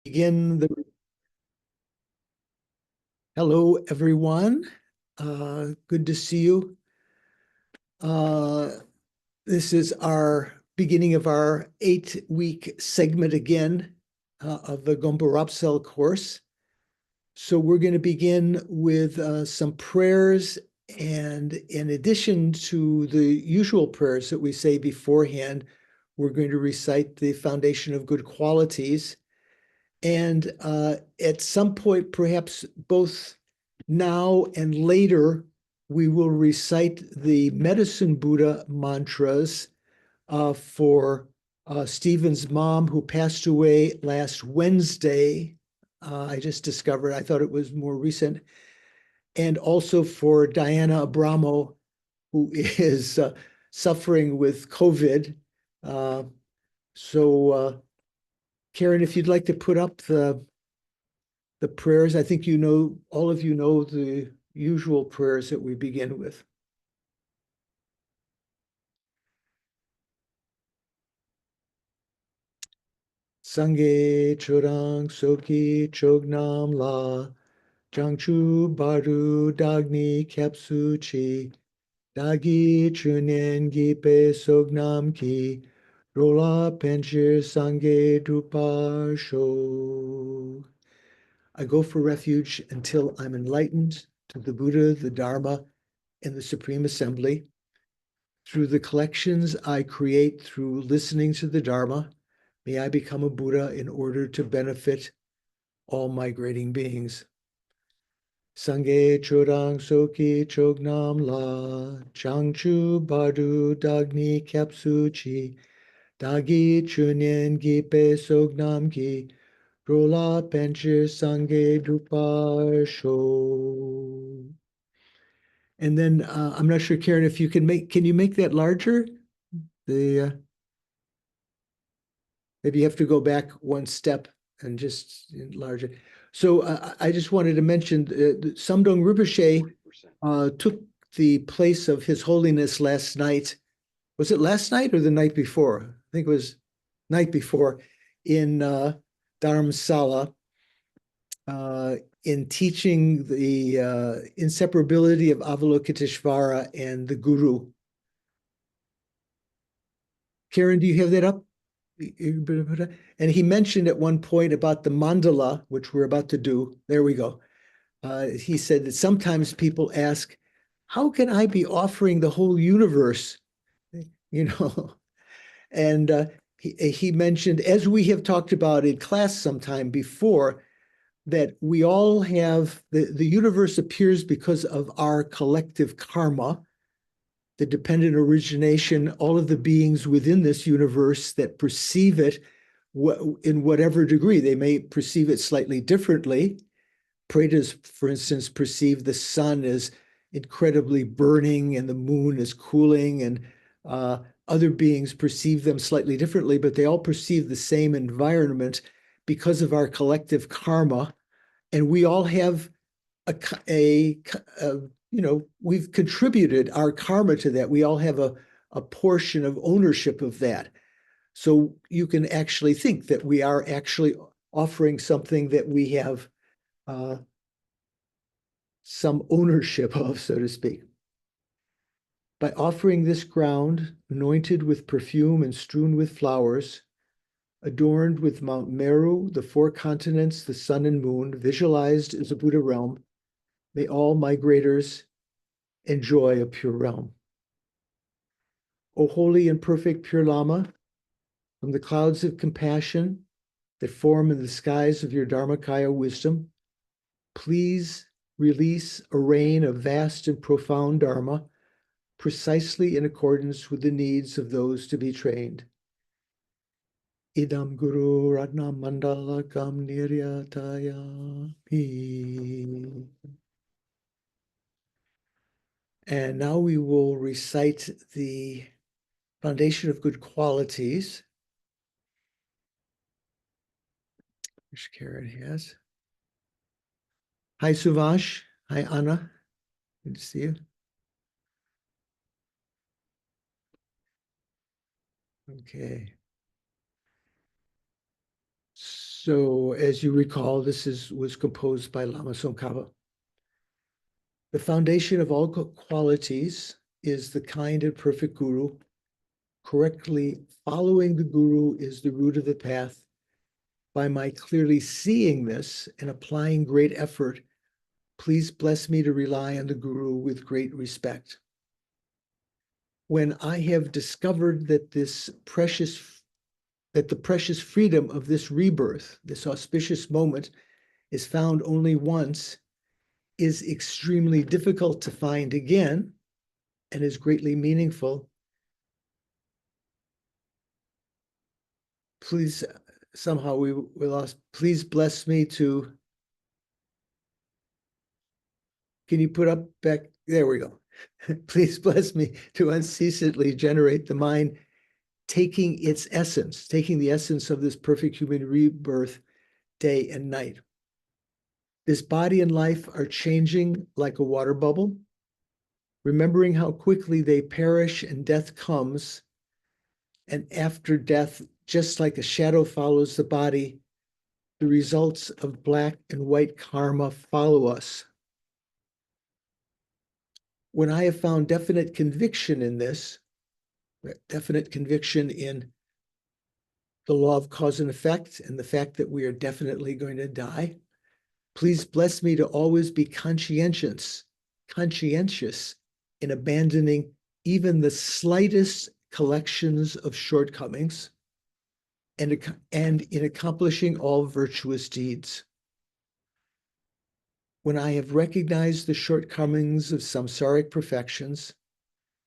Begin the Hello, everyone. Good to see you. This is our beginning of our 8-week segment again of the Gompa Ropsel course. So we're going to begin with some prayers, and in addition to the usual prayers that we say beforehand, we're going to recite the foundation of good qualities. And at some point, perhaps both now and later, we will recite the Medicine Buddha mantras for Stephen's mom, who passed away last Wednesday. I just discovered, I thought it was more recent. And also for Diana Abramo, who is suffering with COVID. So Karen, if you'd like to put up the prayers. I think all of you know the usual prayers that we begin with. Sangye Chorang Soki Chognam La Jangchu Baru Dagni Kepsu Chi Dagi Chunen Gipe Sognam Ki Rola Penchir Sangye Drupa Sho. I go for refuge until I'm enlightened to the Buddha, the Dharma, and the Supreme Assembly. Through the collections I create through listening to the Dharma, may I become a Buddha in order to benefit all migrating beings. Sangye Chodang Soki Chognam La Changchu Badu Dagni Kapsu Chi Dagi Chunyen Gipe Sognam Ki Rola Penchir Sangye Drupa Sho. And then I'm not sure, Karen, if you can you make that larger? Maybe you have to go back one step and just enlarge it. So I just wanted to mention Samdong Rinpoche took the place of His Holiness last night. Was it last night or the night before? I think it was night before in Dharamsala in teaching the inseparability of Avalokiteshvara and the Guru. Karen, do you have that up? And he mentioned at one point about the mandala, which we're about to do. There we go. He said that sometimes people ask, how can I be offering the whole universe? You know, and he mentioned, as we have talked about in class sometime before, that we all have, the universe appears because of our collective karma, the dependent origination, all of the beings within this universe that perceive it in whatever degree. They may perceive it slightly differently. Pretas, for instance, perceive the sun as incredibly burning and the moon as cooling, and other beings perceive them slightly differently, but they all perceive the same environment because of our collective karma. And we all have we've contributed our karma to that. We all have a portion of ownership of that. So you can actually think that we are actually offering something that we have some ownership of, so to speak. By offering this ground, anointed with perfume and strewn with flowers, adorned with Mount Meru, the 4 continents, the sun and moon, visualized as a Buddha realm, may all migrators enjoy a pure realm. O holy and perfect pure Lama, from the clouds of compassion that form in the skies of your Dharmakaya wisdom, please release a rain of vast and profound Dharma, precisely in accordance with the needs of those to be trained. Idam Guru Ratna Mandala Kam Niryataya. And now we will recite the foundation of good qualities, which Karen has. Hi, Suvash. Hi, Anna. Good to see you. Okay. So as you recall, was composed by Lama Khapa. The foundation of all qualities is the kind and perfect guru. Correctly following the guru is the root of the path. By my clearly seeing this and applying great effort, please bless me to rely on the guru with great respect. When I have discovered that the precious freedom of this rebirth, this auspicious moment, is found only once, is extremely difficult to find again, and is greatly meaningful, please, somehow we lost, please bless me to, can you put up back, there we go. Please bless me to unceasingly generate the mind, taking the essence of this perfect human rebirth day and night. This body and life are changing like a water bubble, remembering how quickly they perish and death comes. And after death, just like a shadow follows the body, the results of black and white karma follow us. When I have found definite conviction in this, definite conviction in the law of cause and effect and the fact that we are definitely going to die, please bless me to always be conscientious in abandoning even the slightest collections of shortcomings and in accomplishing all virtuous deeds. When I have recognized the shortcomings of samsaric perfections,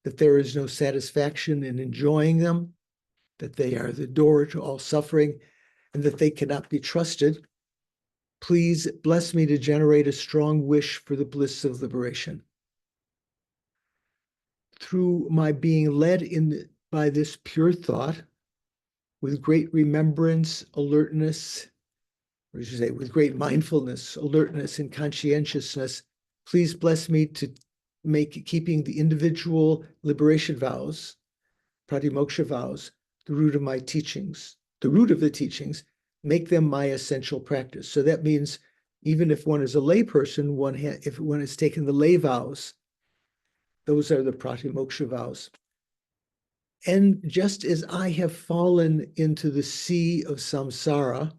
that there is no satisfaction in enjoying them, that they are the door to all suffering, and that they cannot be trusted, please bless me to generate a strong wish for the bliss of liberation. Through my being led by this pure thought, with great remembrance, alertness, or I should say, with great mindfulness, alertness, and conscientiousness, please bless me to make keeping the individual liberation vows, pratimoksha vows, the root of my teachings, the root of the teachings, make them my essential practice. So that means even if one is a lay person, if one has taken the lay vows, those are the pratimoksha vows. And just as I have fallen into the sea of samsara,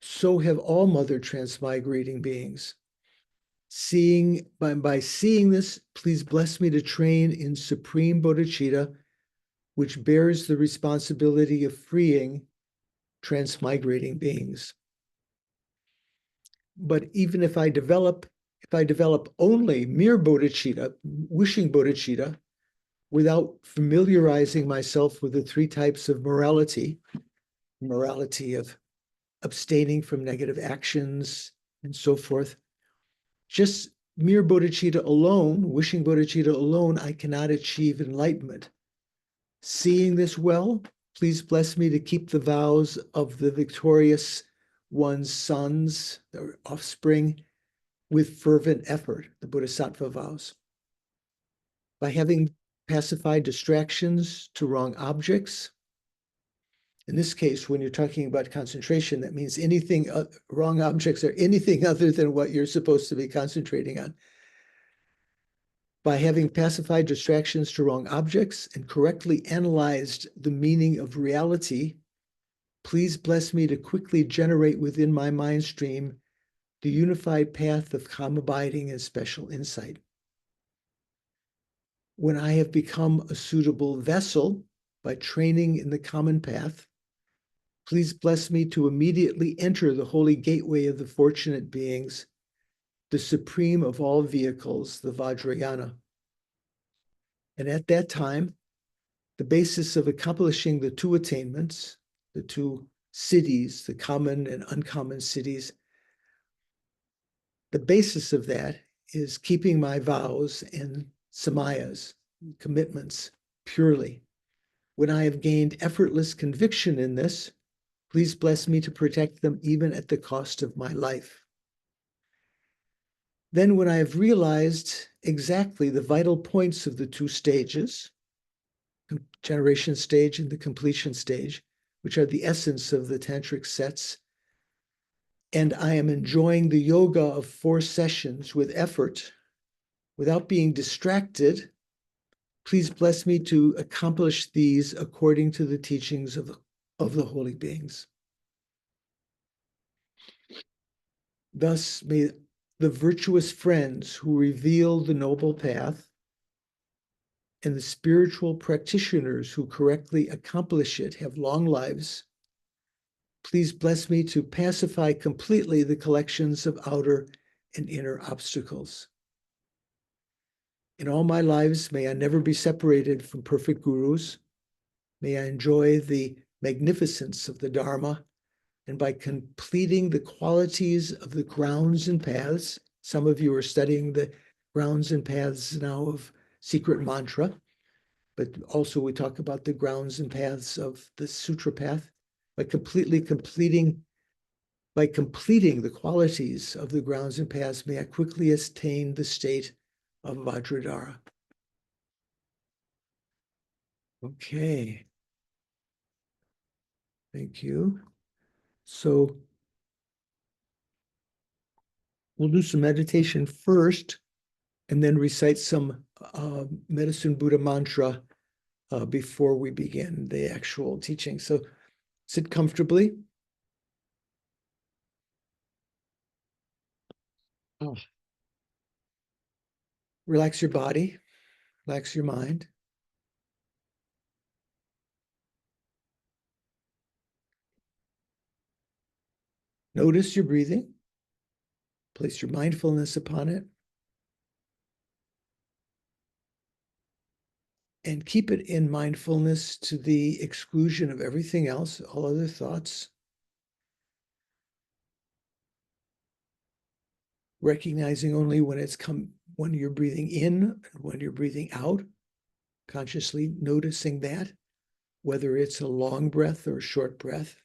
so have all mother transmigrating beings. By seeing this, please bless me to train in supreme bodhicitta, which bears the responsibility of freeing transmigrating beings. But even if I develop only mere bodhicitta, wishing bodhicitta, without familiarizing myself with the three types of morality of abstaining from negative actions and so forth, just mere bodhicitta alone, wishing bodhicitta alone, I cannot achieve enlightenment. Seeing this well, please bless me to keep the vows of the victorious one's sons, their offspring, with fervent effort, the Bodhisattva vows. By having pacified distractions to wrong objects, in this case, when you're talking about concentration, that means anything, wrong objects are anything other than what you're supposed to be concentrating on. By having pacified distractions to wrong objects and correctly analyzed the meaning of reality, please bless me to quickly generate within my mind stream the unified path of calm abiding and special insight. When I have become a suitable vessel by training in the common path, please bless me to immediately enter the holy gateway of the fortunate beings, the supreme of all vehicles, the Vajrayana. And at that time, the basis of accomplishing the two attainments, the two cities, the common and uncommon cities, the basis of that is keeping my vows and samayas, commitments, purely. When I have gained effortless conviction in this, please bless me to protect them even at the cost of my life. Then when I have realized exactly the vital points of the two stages, generation stage and the completion stage, which are the essence of the tantric sets, and I am enjoying the yoga of 4 sessions with effort without being distracted, please bless me to accomplish these according to the teachings of the holy beings. Thus, may the virtuous friends who reveal the noble path and the spiritual practitioners who correctly accomplish it have long lives. Please bless me to pacify completely the collections of outer and inner obstacles. In all my lives, may I never be separated from perfect gurus. May I enjoy the magnificence of the Dharma, and by completing the qualities of the grounds and paths, some of you are studying the grounds and paths now of secret mantra, but also we talk about the grounds and paths of the sutra path. By completing the qualities of the grounds and paths, may I quickly attain the state of Vajradhara. Okay. Thank you. So we'll do some meditation first and then recite some Medicine Buddha mantra before we begin the actual teaching. So sit comfortably. Oh. Relax your body, relax your mind. Notice your breathing. Place your mindfulness upon it. And keep it in mindfulness to the exclusion of everything else, all other thoughts. Recognizing only when you're breathing in and when you're breathing out, consciously noticing that, whether it's a long breath or a short breath.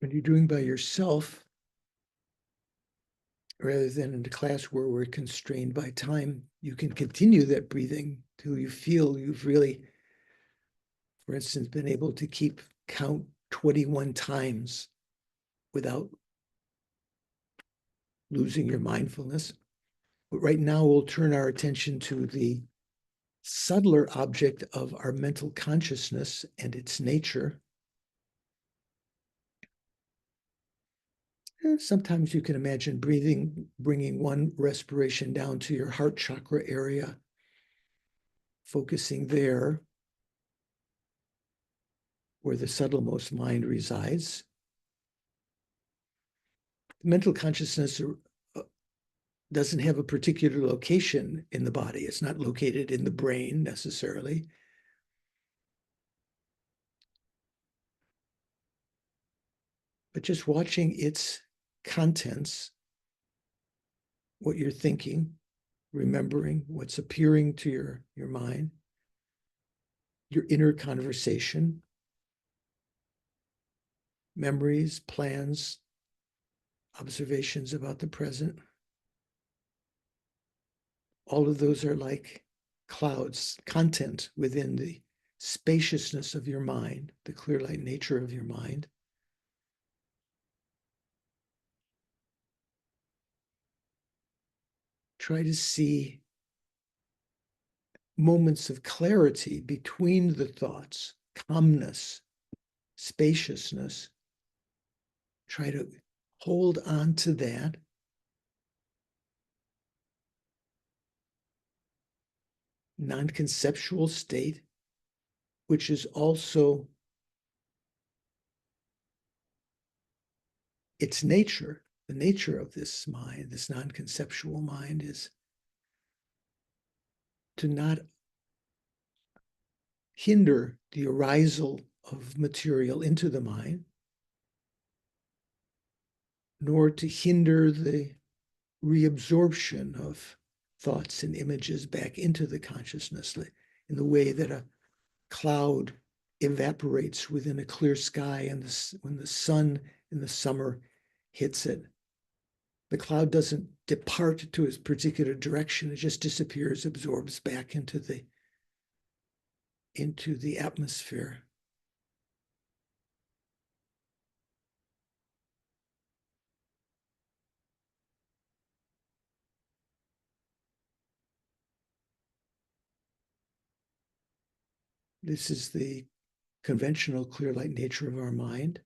when you're doing by yourself, rather than in a class where we're constrained by time, you can continue that breathing till you feel you've really, for instance, been able to keep count 21 times without losing your mindfulness. But right now, we'll turn our attention to the subtler object of our mental consciousness and its nature. And sometimes you can imagine bringing one respiration down to your heart chakra area, focusing there where the subtlemost mind resides. Mental consciousness doesn't have a particular location in the body. It's not located in the brain necessarily. But just watching its contents, what you're thinking, remembering what's appearing to your mind, your inner conversation, memories, plans, observations about the present. All of those are like clouds, content within the spaciousness of your mind, the clear light nature of your mind. Try to see moments of clarity between the thoughts, calmness, spaciousness. Try to hold on to that. Non-conceptual state, which is also its nature. The nature of this mind, this non-conceptual mind, is to not hinder the arisal of material into the mind, nor to hinder the reabsorption of thoughts and images back into the consciousness in the way that a cloud evaporates within a clear sky, and when the sun in the summer hits it, the cloud doesn't depart to a particular direction. It just disappears, absorbs back into the atmosphere. This is the conventional clear light nature of our mind.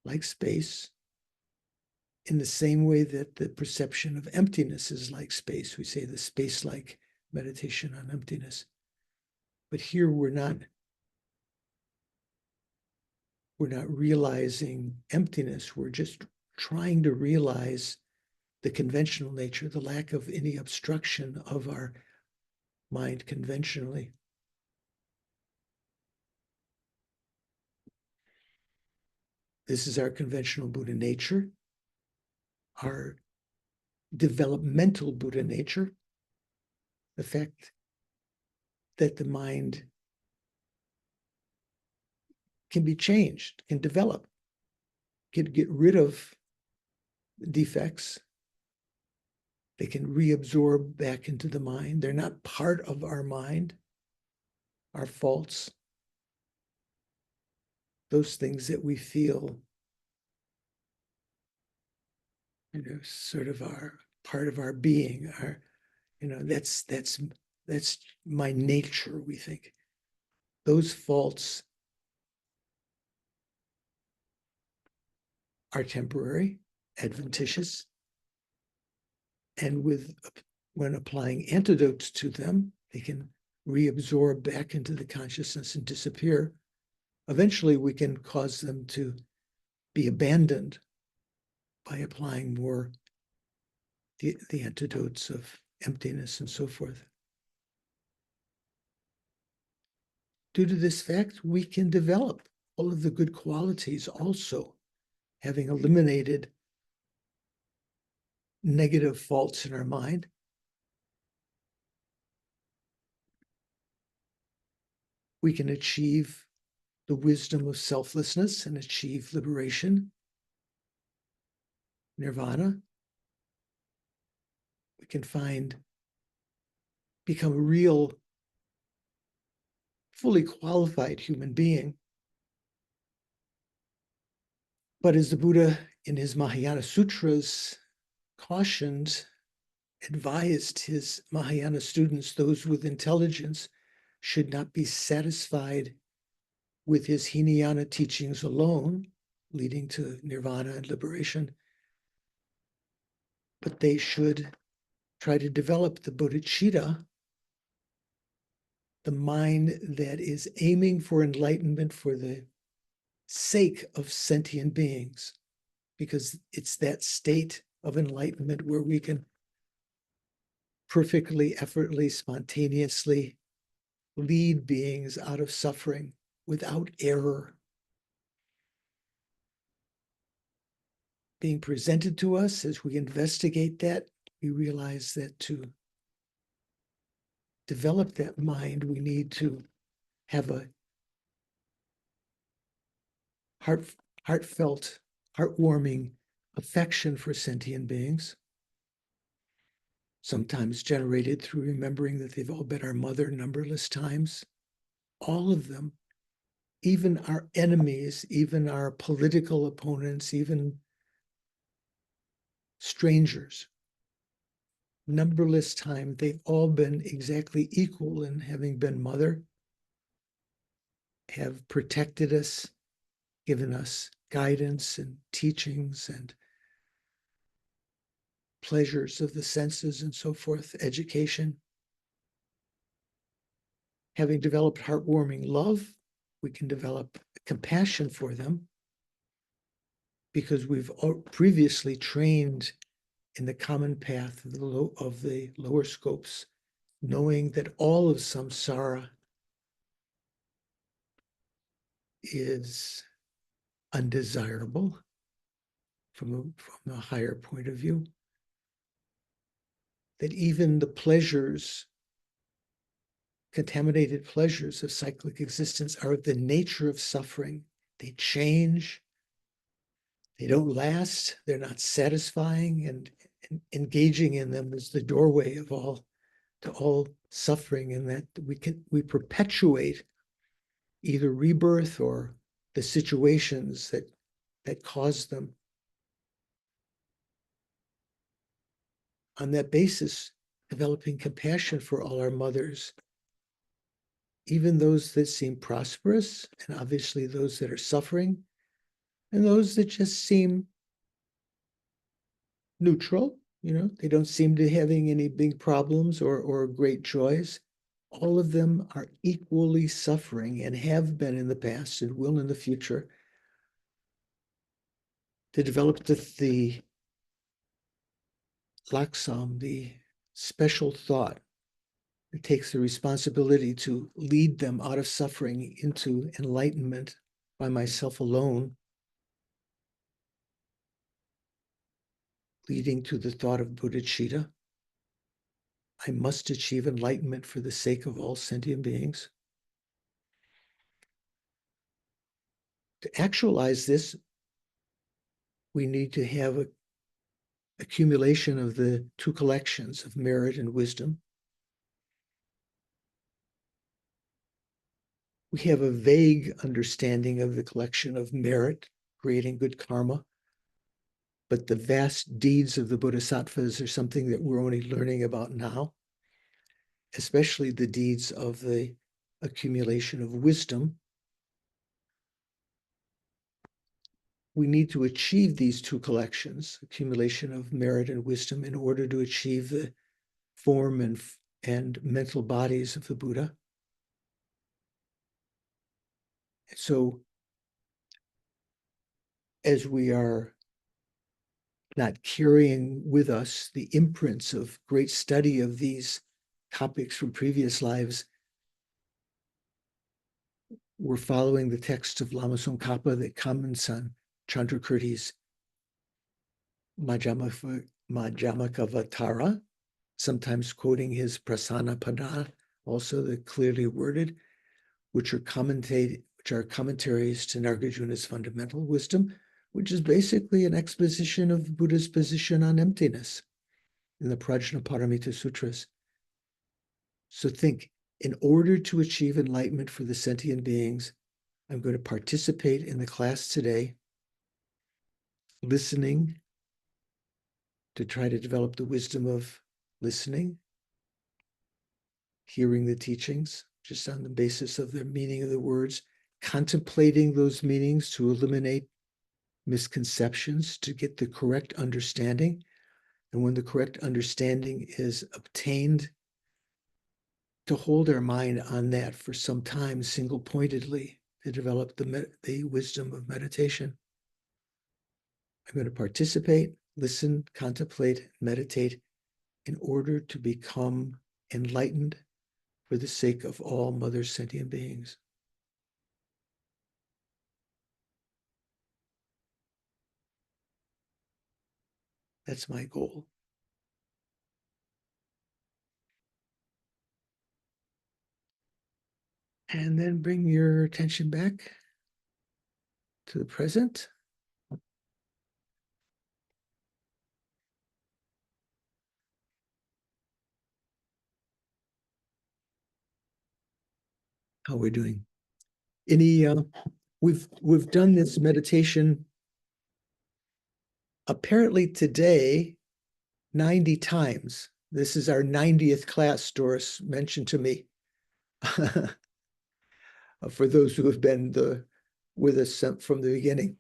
Like space, in the same way that the perception of emptiness is like space. We say the space-like meditation on emptiness. But here we're not realizing emptiness. We're just trying to realize the conventional nature, the lack of any obstruction of our mind conventionally. This is our conventional Buddha nature, our developmental Buddha nature, the fact that the mind can be changed, can develop, can get rid of defects. They can reabsorb back into the mind. They're not part of our mind, our faults, those things that we feel, sort of our part of our being, that's my nature, we think. Those faults are temporary, adventitious, and when applying antidotes to them, they can reabsorb back into the consciousness and disappear. Eventually, we can cause them to be abandoned by applying more the antidotes of emptiness and so forth. Due to this fact, we can develop all of the good qualities also, having eliminated negative faults in our mind. We can achieve the wisdom of selflessness and achieve liberation, nirvana, we can become a real, fully qualified human being. But as the Buddha in his Mahayana Sutras cautioned, advised his Mahayana students, those with intelligence should not be satisfied with his Hinayana teachings alone, leading to nirvana and liberation, but they should try to develop the bodhicitta, the mind that is aiming for enlightenment for the sake of sentient beings, because it's that state of enlightenment where we can perfectly, effortlessly, spontaneously lead beings out of suffering without error. Being presented to us, as we investigate that, we realize that to develop that mind, we need to have a heartfelt, heartwarming affection for sentient beings, sometimes generated through remembering that they've all been our mother numberless times. All of them, even our enemies, even our political opponents, even strangers, numberless times, they've all been exactly equal in having been mother, have protected us, given us guidance and teachings and pleasures of the senses and so forth, education. Having developed heartwarming love, we can develop compassion for them because we've previously trained in the common path of the lower scopes, knowing that all of samsara is undesirable from a higher point of view, that even the pleasures, contaminated pleasures of cyclic existence are the nature of suffering. They change, they don't last, they're not satisfying, and engaging in them is the doorway of all suffering, and that we perpetuate either rebirth or the situations that cause them. On that basis, developing compassion for all our mothers, even those that seem prosperous, and obviously those that are suffering, and those that just seem neutral, they don't seem to be having any big problems or great joys. All of them are equally suffering and have been in the past and will in the future. To develop the laksam, the special thought, it takes the responsibility to lead them out of suffering into enlightenment by myself alone, leading to the thought of bodhicitta. I must achieve enlightenment for the sake of all sentient beings. To actualize this, we need to have an accumulation of the two collections of merit and wisdom. We have a vague understanding of the collection of merit, creating good karma, but the vast deeds of the bodhisattvas are something that we're only learning about now, especially the deeds of the accumulation of wisdom. We need to achieve these two collections, accumulation of merit and wisdom, in order to achieve the form and mental bodies of the Buddha. So as we are not carrying with us the imprints of great study of these topics from previous lives, we're following the text of Lama Tsongkhapa that comments on Chandrakirti's Madhyamakavatara, sometimes quoting his Prasana Pada, also the clearly worded, which are which are commentaries to Nagarjuna's fundamental wisdom, which is basically an exposition of Buddha's position on emptiness in the Prajnaparamita Sutras. So think, in order to achieve enlightenment for the sentient beings, I'm going to participate in the class today, listening to try to develop the wisdom of listening, hearing the teachings, just on the basis of the meaning of the words, contemplating those meanings to eliminate misconceptions, to get the correct understanding. And when the correct understanding is obtained, to hold our mind on that for some time single-pointedly to develop the wisdom of meditation. I'm going to participate, listen, contemplate, meditate in order to become enlightened for the sake of all mother sentient beings. That's my goal. And then bring your attention back to the present. How we're doing. We've done this meditation apparently today 90 times. This is our 90th class, Doris mentioned to me. For those who have been with us from the beginning.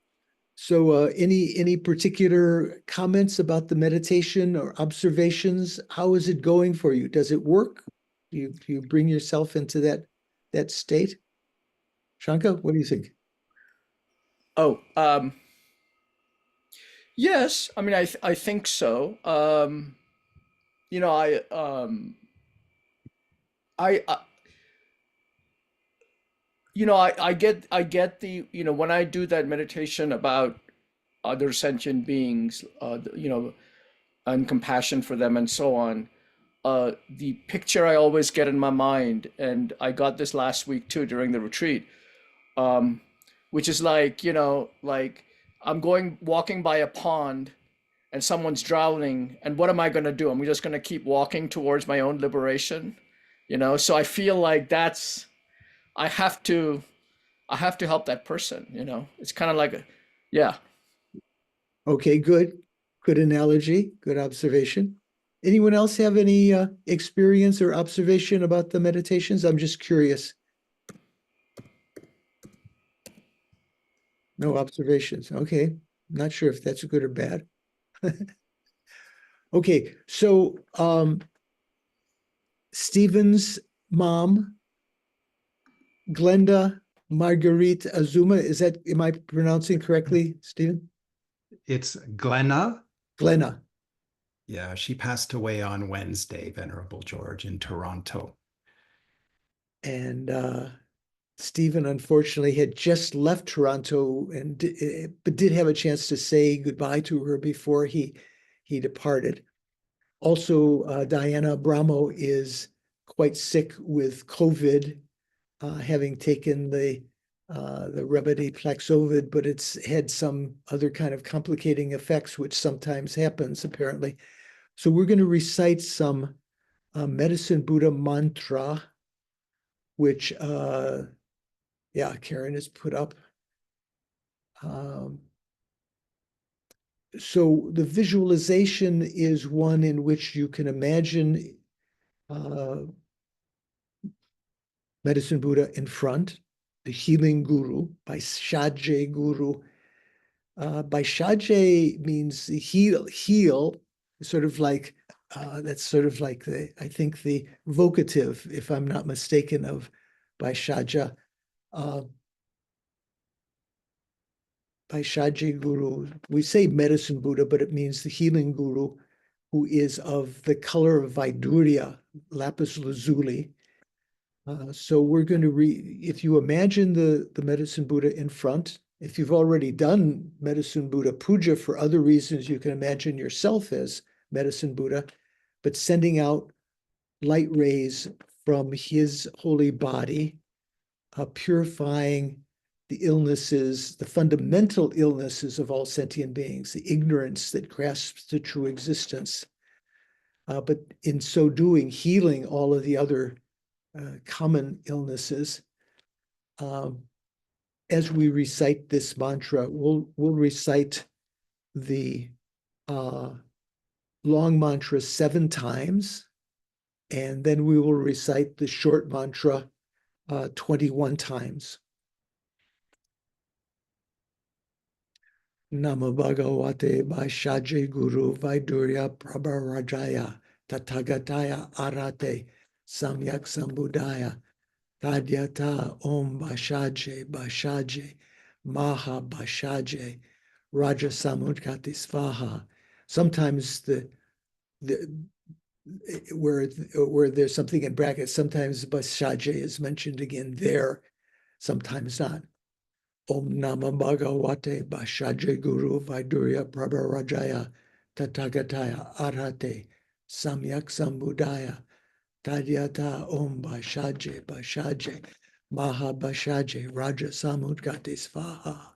So any particular comments about the meditation or observations? How is it going for you? Does it work? Do you bring yourself into that state? Shanka, what do you think? Oh, yes. I mean, I think so. You know, I I get the when I do that meditation about other sentient beings, and compassion for them and so on. The picture I always get in my mind, and I got this last week too during the retreat, um, which is like like I'm going walking by a pond and someone's drowning, and what am I going to do? I'm just going to keep walking towards my own liberation, so I feel like I have to I have to help that person. It's kind of like yeah. Okay, good. Good analogy, good observation. Anyone else have any experience or observation about the meditations? I'm just curious. No observations. Okay. Not sure if that's good or bad. Okay, so Stephen's mom, Glenda Marguerite Azuma, am I pronouncing correctly, Stephen? It's Glenna. Glenna. Yeah, she passed away on Wednesday, Venerable George, in Toronto. And Stephen, unfortunately, had just left Toronto but did have a chance to say goodbye to her before he departed. Also, Diana Bramo is quite sick with COVID, having taken the remedy Paxlovid, but it's had some other kind of complicating effects, which sometimes happens, apparently. So we're going to recite some Medicine Buddha mantra, which, yeah, Karen has put up. So the visualization is one in which you can imagine Medicine Buddha in front, the healing guru, by Shaje Guru. By Shaje means heal, sort of like, that's sort of like I think the vocative, if I'm not mistaken, of by Shaja. By Shaji Guru, we say medicine Buddha, but it means the healing guru who is of the color of Vaidurya, lapis lazuli. So we're going to if you imagine the medicine Buddha in front, if you've already done medicine Buddha puja for other reasons, you can imagine yourself as medicine Buddha, but sending out light rays from his holy body, purifying the illnesses, the fundamental illnesses of all sentient beings, the ignorance that grasps the true existence. But in so doing, healing all of the other common illnesses. As we recite this mantra, we'll recite the long mantra 7 times, and then we will recite the short mantra 21 times. Namo Bhagavate Vaishaji Guru Vaidurya Prabharajaya Tathagataya Arate Samyak Sambuddhaya Tadyata Om Bashaje Bashaje Maha Bashaje Raja Samudgati Svaha. Sometimes where there's something in brackets, sometimes Bashaje is mentioned again there, sometimes not. Om Nama Bhagavate Bashaje Guru Vaidurya Prabharajaya Tathagataya Arhate Samyak Sambuddhaya Tadyata Om Bashaje Bashaje Maha Bashaje Raja Samudgati Svaha.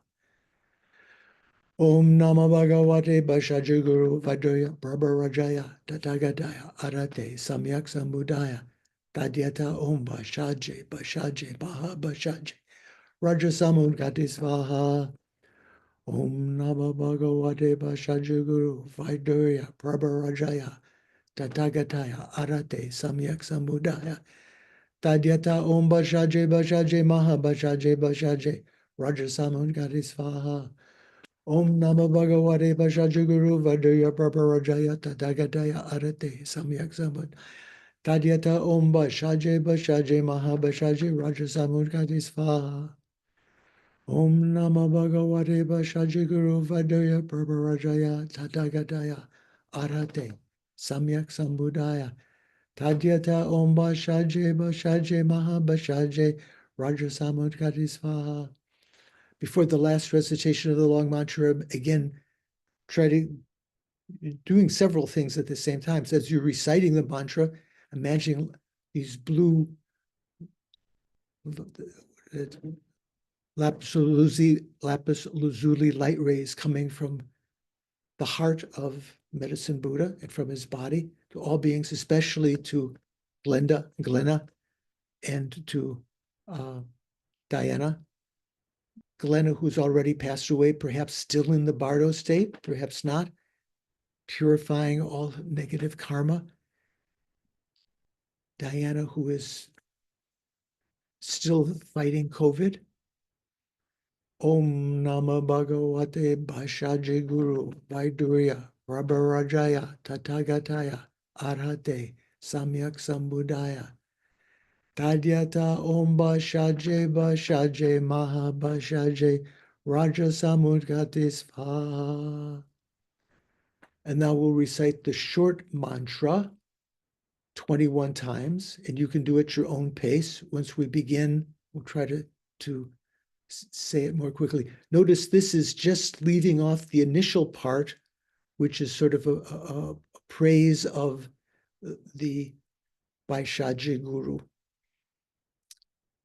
Om Nama Bhagavate Bashaje Guru Vaidurya Prabharajaya Tathagataya Arhate Samyak Sambuddhaya Tadyata Om Bashaje Bashaje Maha Bashaje Raja Samudgati Svaha. Om Nama Bhagavate Bashaje Guru Vaidurya Prabharajaya Tathagataya Arate Samyak Sambuddhaya Tadyata Om Bashaje Bashaje Maha Bashaje Bashaje Raja Samudgati Svaha. Om Nama Bhagavate Bashaje Guru Vaidurya Prabharajaya Tathagataya Arate Samyak Sambuddhaya Tadyata Om Bashaje Bashaje Maha Bashaje Raja Samudgati Svaha. Om Nama Bhagavate Bashaje Guru Vaidurya Prabharajaya Tathagataya Arhate Samyak Sambuddhaya Tadyata Om Bashaje Bashaje Maha Bashaje Raja Samudgati Svaha. Before the last recitation of the long mantra, again, try to doing several things at the same time. So as you're reciting the mantra, imagine these blue lapis lazuli light rays coming from the heart of Medicine Buddha and from his body to all beings, especially to Glenna, and to Diana. Glenna, who's already passed away, perhaps still in the Bardo state, perhaps not, purifying all negative karma. Diana, who is still fighting COVID. Om Nama Bhagavate Bashaje Guru Vaidurya Prabharajaya Tathagataya Arhate Samyak Sambuddhaya Tadyata Om Bashaje Bashaje Maha Bashaje Raja Samudgati Svaha. And now we'll recite the short mantra 21 times, and you can do it at your own pace. Once we begin, we'll try to say it more quickly. Notice this is just leaving off the initial part, which is sort of a praise of the Vaishaji Guru.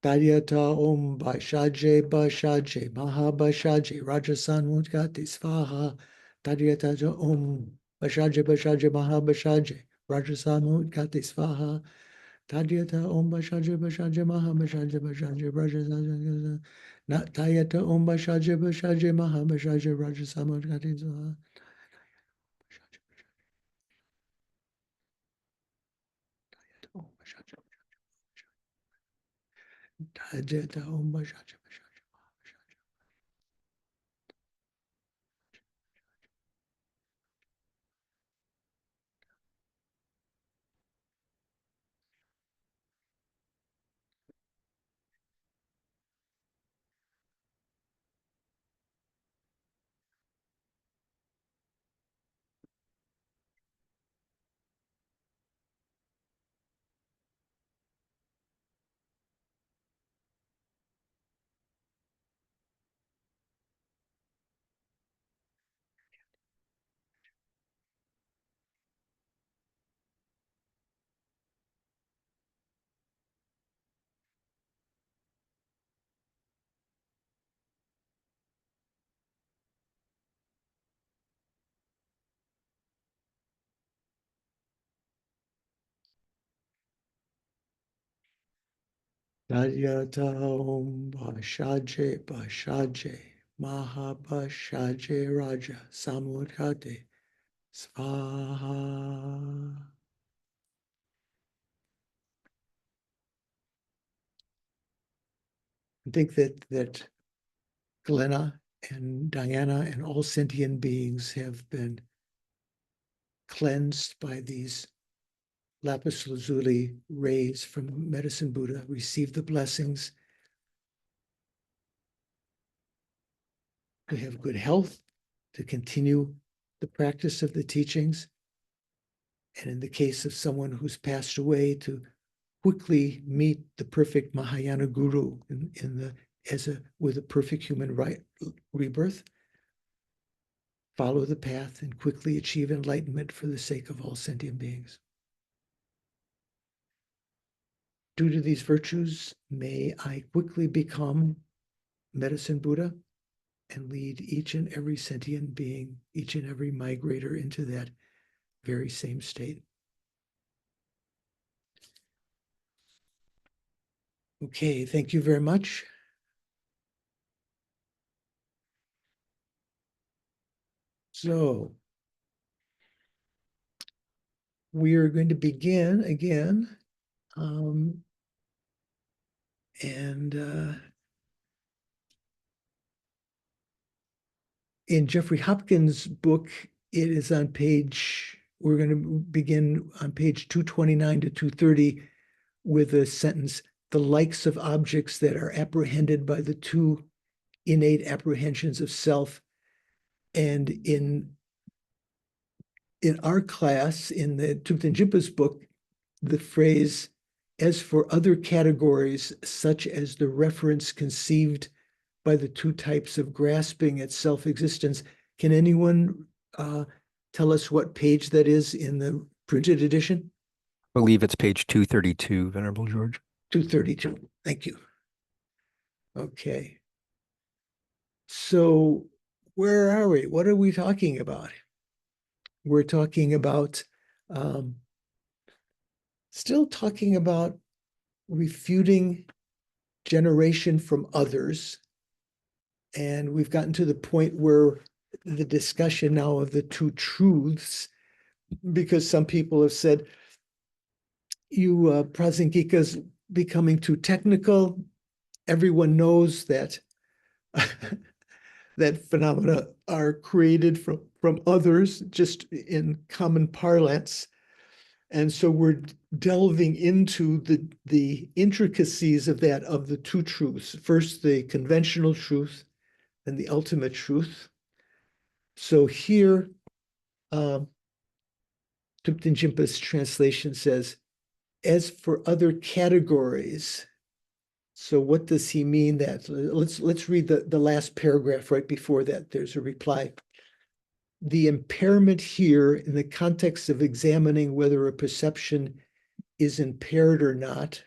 Tadyata Om Vaishaje Bashaje Maha Bashaje Rajasan Mudgati Svaha. Tadyata Om Bashaje Bashaje Maha Bashaje Rajasan Mudgati Svaha. Tadyata Om Bashaje Bashaje Maha Bashaje Bashaje Rajasan Tayata Om Bashaje Bashaje Maha Bashaje Rajasan Mudgati Svaha. Tadyata Om Bashaje Bashaje. Tadyata Om Bashaje Bashaje Mahabashaje Raja Samudhate Svaha. I think that Glenna and Diana and all sentient beings have been cleansed by these lapis lazuli rays from Medicine Buddha, receive the blessings to have good health, to continue the practice of the teachings, and in the case of someone who's passed away, to quickly meet the perfect Mahayana guru with a perfect human rebirth, follow the path, and quickly achieve enlightenment for the sake of all sentient beings. Due to these virtues, may I quickly become Medicine Buddha and lead each and every sentient being, each and every migrator into that very same state. Okay, thank you very much. So we are going to begin again. In Jeffrey Hopkins' book, it is on we're going to begin on page 229 to 230 with a sentence, the likes of objects that are apprehended by the two innate apprehensions of self. And in our class, in the Thupten Jinpa's book, the phrase, as for other categories, such as the reference conceived by the two types of grasping at self-existence. Can anyone tell us what page that is in the printed edition? I believe it's page 232, Venerable George. 232. Thank you. Okay. So where are we? What are we talking about? We're talking about, still talking about refuting generation from others. And we've gotten to the point where the discussion now of the two truths, because some people have said, you Prasangikas becoming too technical. Everyone knows that that phenomena are created from others, just in common parlance. And so we're delving into the intricacies of the two truths. First, the conventional truth and the ultimate truth. So here, Thupten Jinpa's translation says, as for other categories. So what does he mean that? Let's read the last paragraph right before that. There's a reply. The impairment here, in the context of examining whether a perception is impaired or not,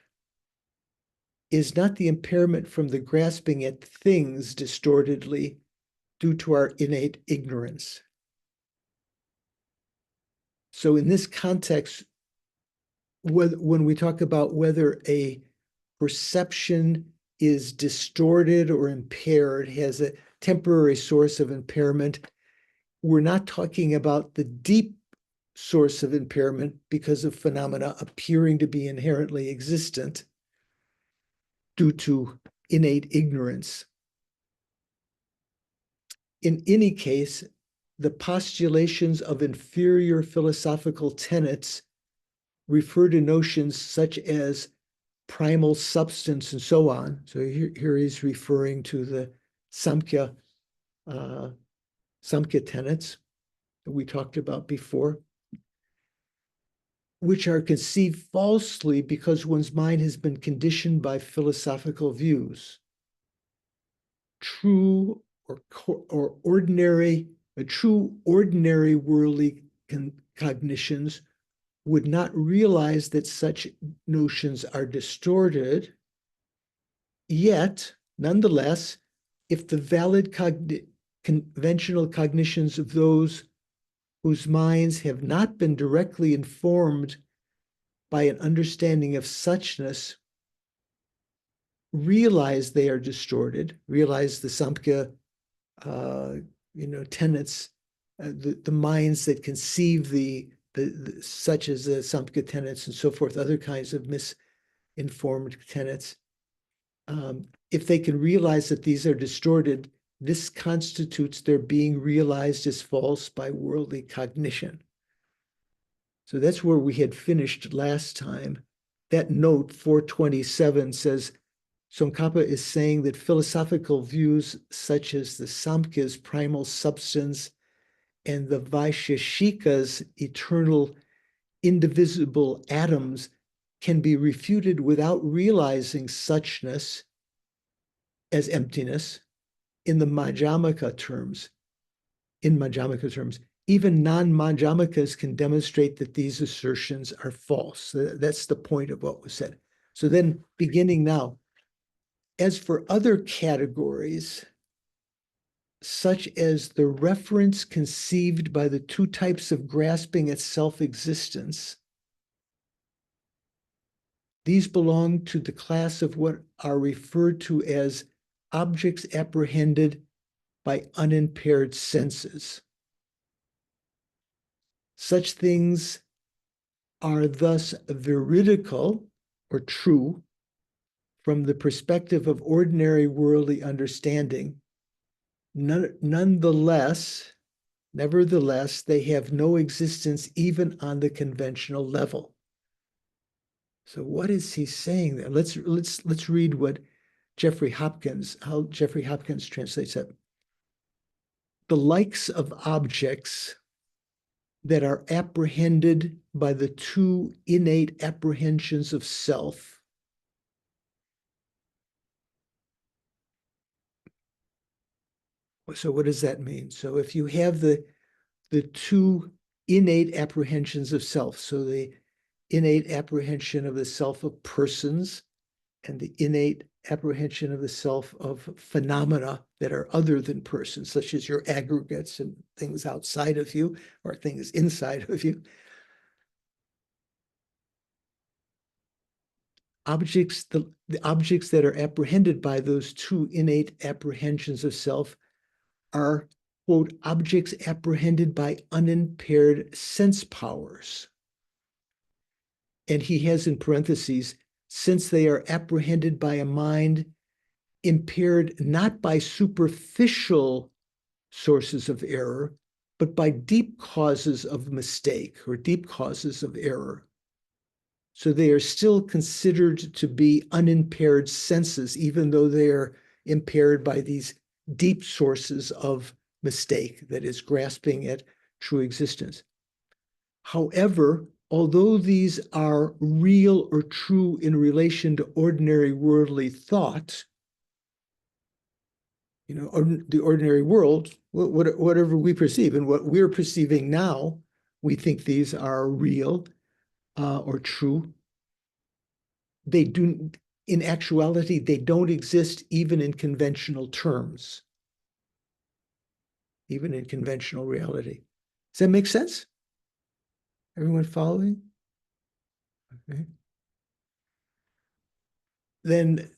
is not the impairment from the grasping at things distortedly due to our innate ignorance. So in this context, when we talk about whether a perception is distorted or impaired, has a temporary source of impairment, we're not talking about the deep source of impairment because of phenomena appearing to be inherently existent due to innate ignorance. In any case, the postulations of inferior philosophical tenets refer to notions such as primal substance and so on. So here he's referring to the Samkhya tenets that we talked about before, which are conceived falsely because one's mind has been conditioned by philosophical views. True ordinary worldly cognitions would not realize that such notions are distorted. Yet, nonetheless, if the valid conventional cognitions of those whose minds have not been directly informed by an understanding of suchness realize they are distorted, realize the Samkhya, tenets, the minds that conceive the such as the Samkhya tenets and so forth, other kinds of misinformed tenets. If they can realize that these are distorted, this constitutes their being realized as false by worldly cognition. So that's where we had finished last time. That note 427 says, Tsongkhapa is saying that philosophical views such as the Samkhya's primal substance and the Vaisheshika's eternal indivisible atoms can be refuted without realizing suchness as emptiness in Madhyamaka terms. Even non-Madhyamikas can demonstrate that these assertions are false. That's the point of what was said. So then, beginning now, as for other categories, such as the reference conceived by the two types of grasping at self-existence, these belong to the class of what are referred to as objects apprehended by unimpaired senses. Such things are thus veridical or true from the perspective of ordinary worldly understanding. Nevertheless, they have no existence even on the conventional level. So what is he saying there? Let's read what how Jeffrey Hopkins translates it. The likes of objects that are apprehended by the two innate apprehensions of self So what does that mean? So if you have the two innate apprehensions of self, so the innate apprehension of the self of persons and the innate apprehension of the self of phenomena that are other than persons, such as your aggregates and things outside of you or things inside of you. The objects that are apprehended by those two innate apprehensions of self are, quote, objects apprehended by unimpaired sense powers. And he has in parentheses, since they are apprehended by a mind impaired not by superficial sources of error, but by deep causes of mistake or deep causes of error. So they are still considered to be unimpaired senses, even though they are impaired by these deep sources of mistake, that is, grasping at true existence. However, although these are real or true in relation to ordinary worldly thought, the ordinary world, whatever we perceive and what we're perceiving now, we think these are real or true. They do, in actuality, they don't exist even in conventional terms, even in conventional reality. Does that make sense? Everyone following? Okay. Then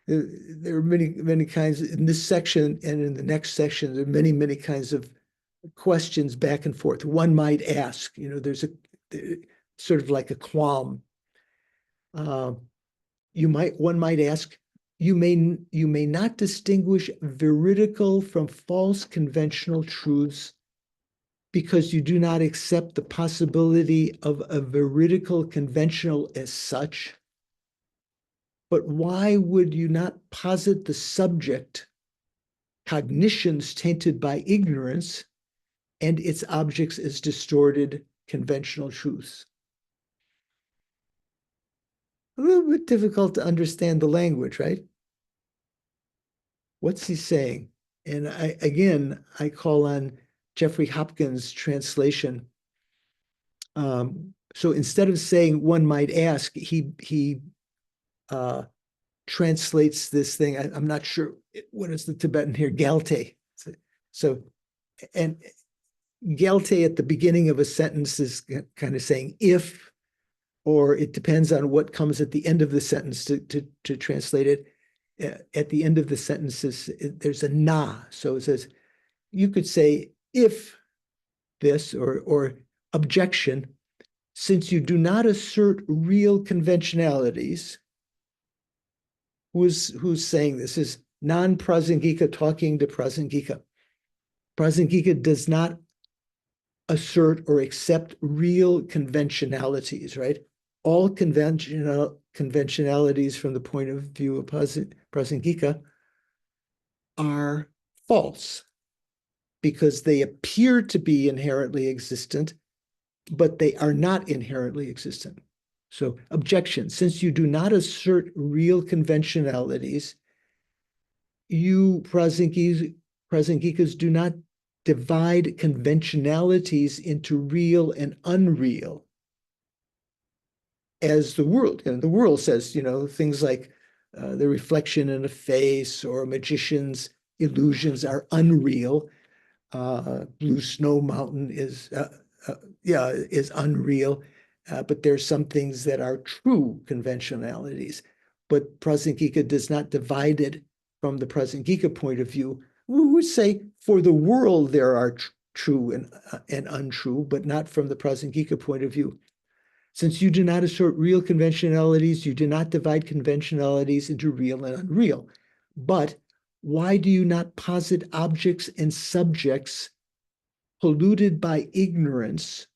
there are many kinds in this section, and in the next section, there are many kinds of questions back and forth. One might ask, there's a sort of like a qualm. One might ask, you may not distinguish veridical from false conventional truths because you do not accept the possibility of a veridical conventional as such. But why would you not posit the subject, cognitions tainted by ignorance, and its objects as distorted conventional truths? A little bit difficult to understand the language, right? What's he saying? And I call on Jeffrey Hopkins' translation. So instead of saying one might ask, he translates this thing. I'm not sure what is the Tibetan here, galte. So, and galte at the beginning of a sentence is kind of saying if, or it depends on what comes at the end of the sentence to translate it. At the end of the sentences, there's a na. So it says, you could say, if this, or objection, since you do not assert real conventionalities. Who's saying this? Is non-Prasangika talking to Prasangika. Prasangika does not assert or accept real conventionalities, right? All conventionalities from the point of view of Prasangika are false because they appear to be inherently existent, but they are not inherently existent. So, objection, since you do not assert real conventionalities, you Prasangikas do not divide conventionalities into real and unreal. As the world, and the world says, things like the reflection in a face or a magician's illusions are unreal. Blue Snow Mountain is unreal, but there's some things that are true conventionalities. But Prasangika does not divide it from the Prasangika point of view. We would say for the world there are true and untrue, but not from the Prasangika point of view. Since you do not assert real conventionalities, you do not divide conventionalities into real and unreal. But why do you not posit objects and subjects polluted by ignorance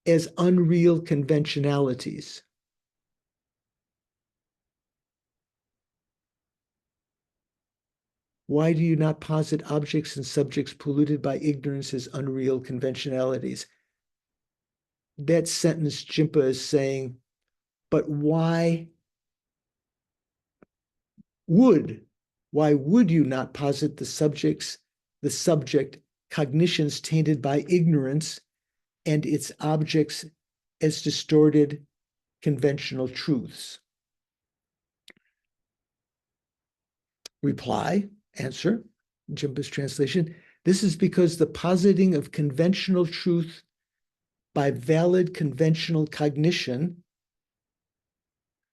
as unreal conventionalities? Why do you not posit objects and subjects polluted by ignorance as unreal conventionalities? That sentence, Jimpa is saying, but why would you not posit the subject cognitions tainted by ignorance and its objects as distorted conventional truths? Reply, answer, Jimpa's translation, this is because the positing of conventional truth by valid conventional cognition,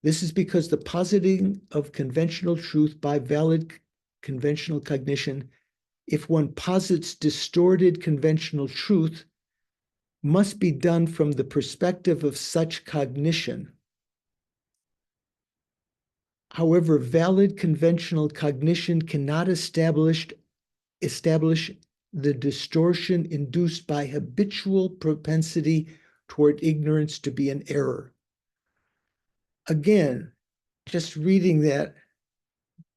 this is because the positing of conventional truth by valid conventional cognition, if one posits distorted conventional truth, must be done from the perspective of such cognition. However, valid conventional cognition cannot establish the distortion induced by habitual propensity toward ignorance to be an error. Again, just reading that,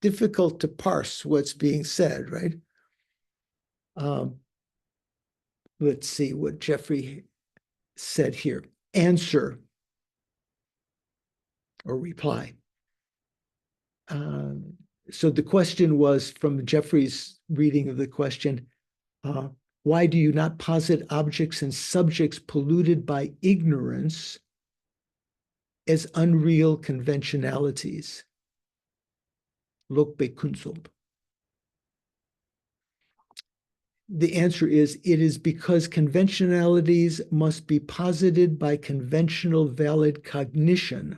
difficult to parse what's being said, right? Let's see what Jeffrey said here. Answer or reply. So the question was, from Jeffrey's reading of the question, why do you not posit objects and subjects polluted by ignorance as unreal conventionalities? Lokbe Kunzub. The answer is, it is because conventionalities must be posited by conventional valid cognition.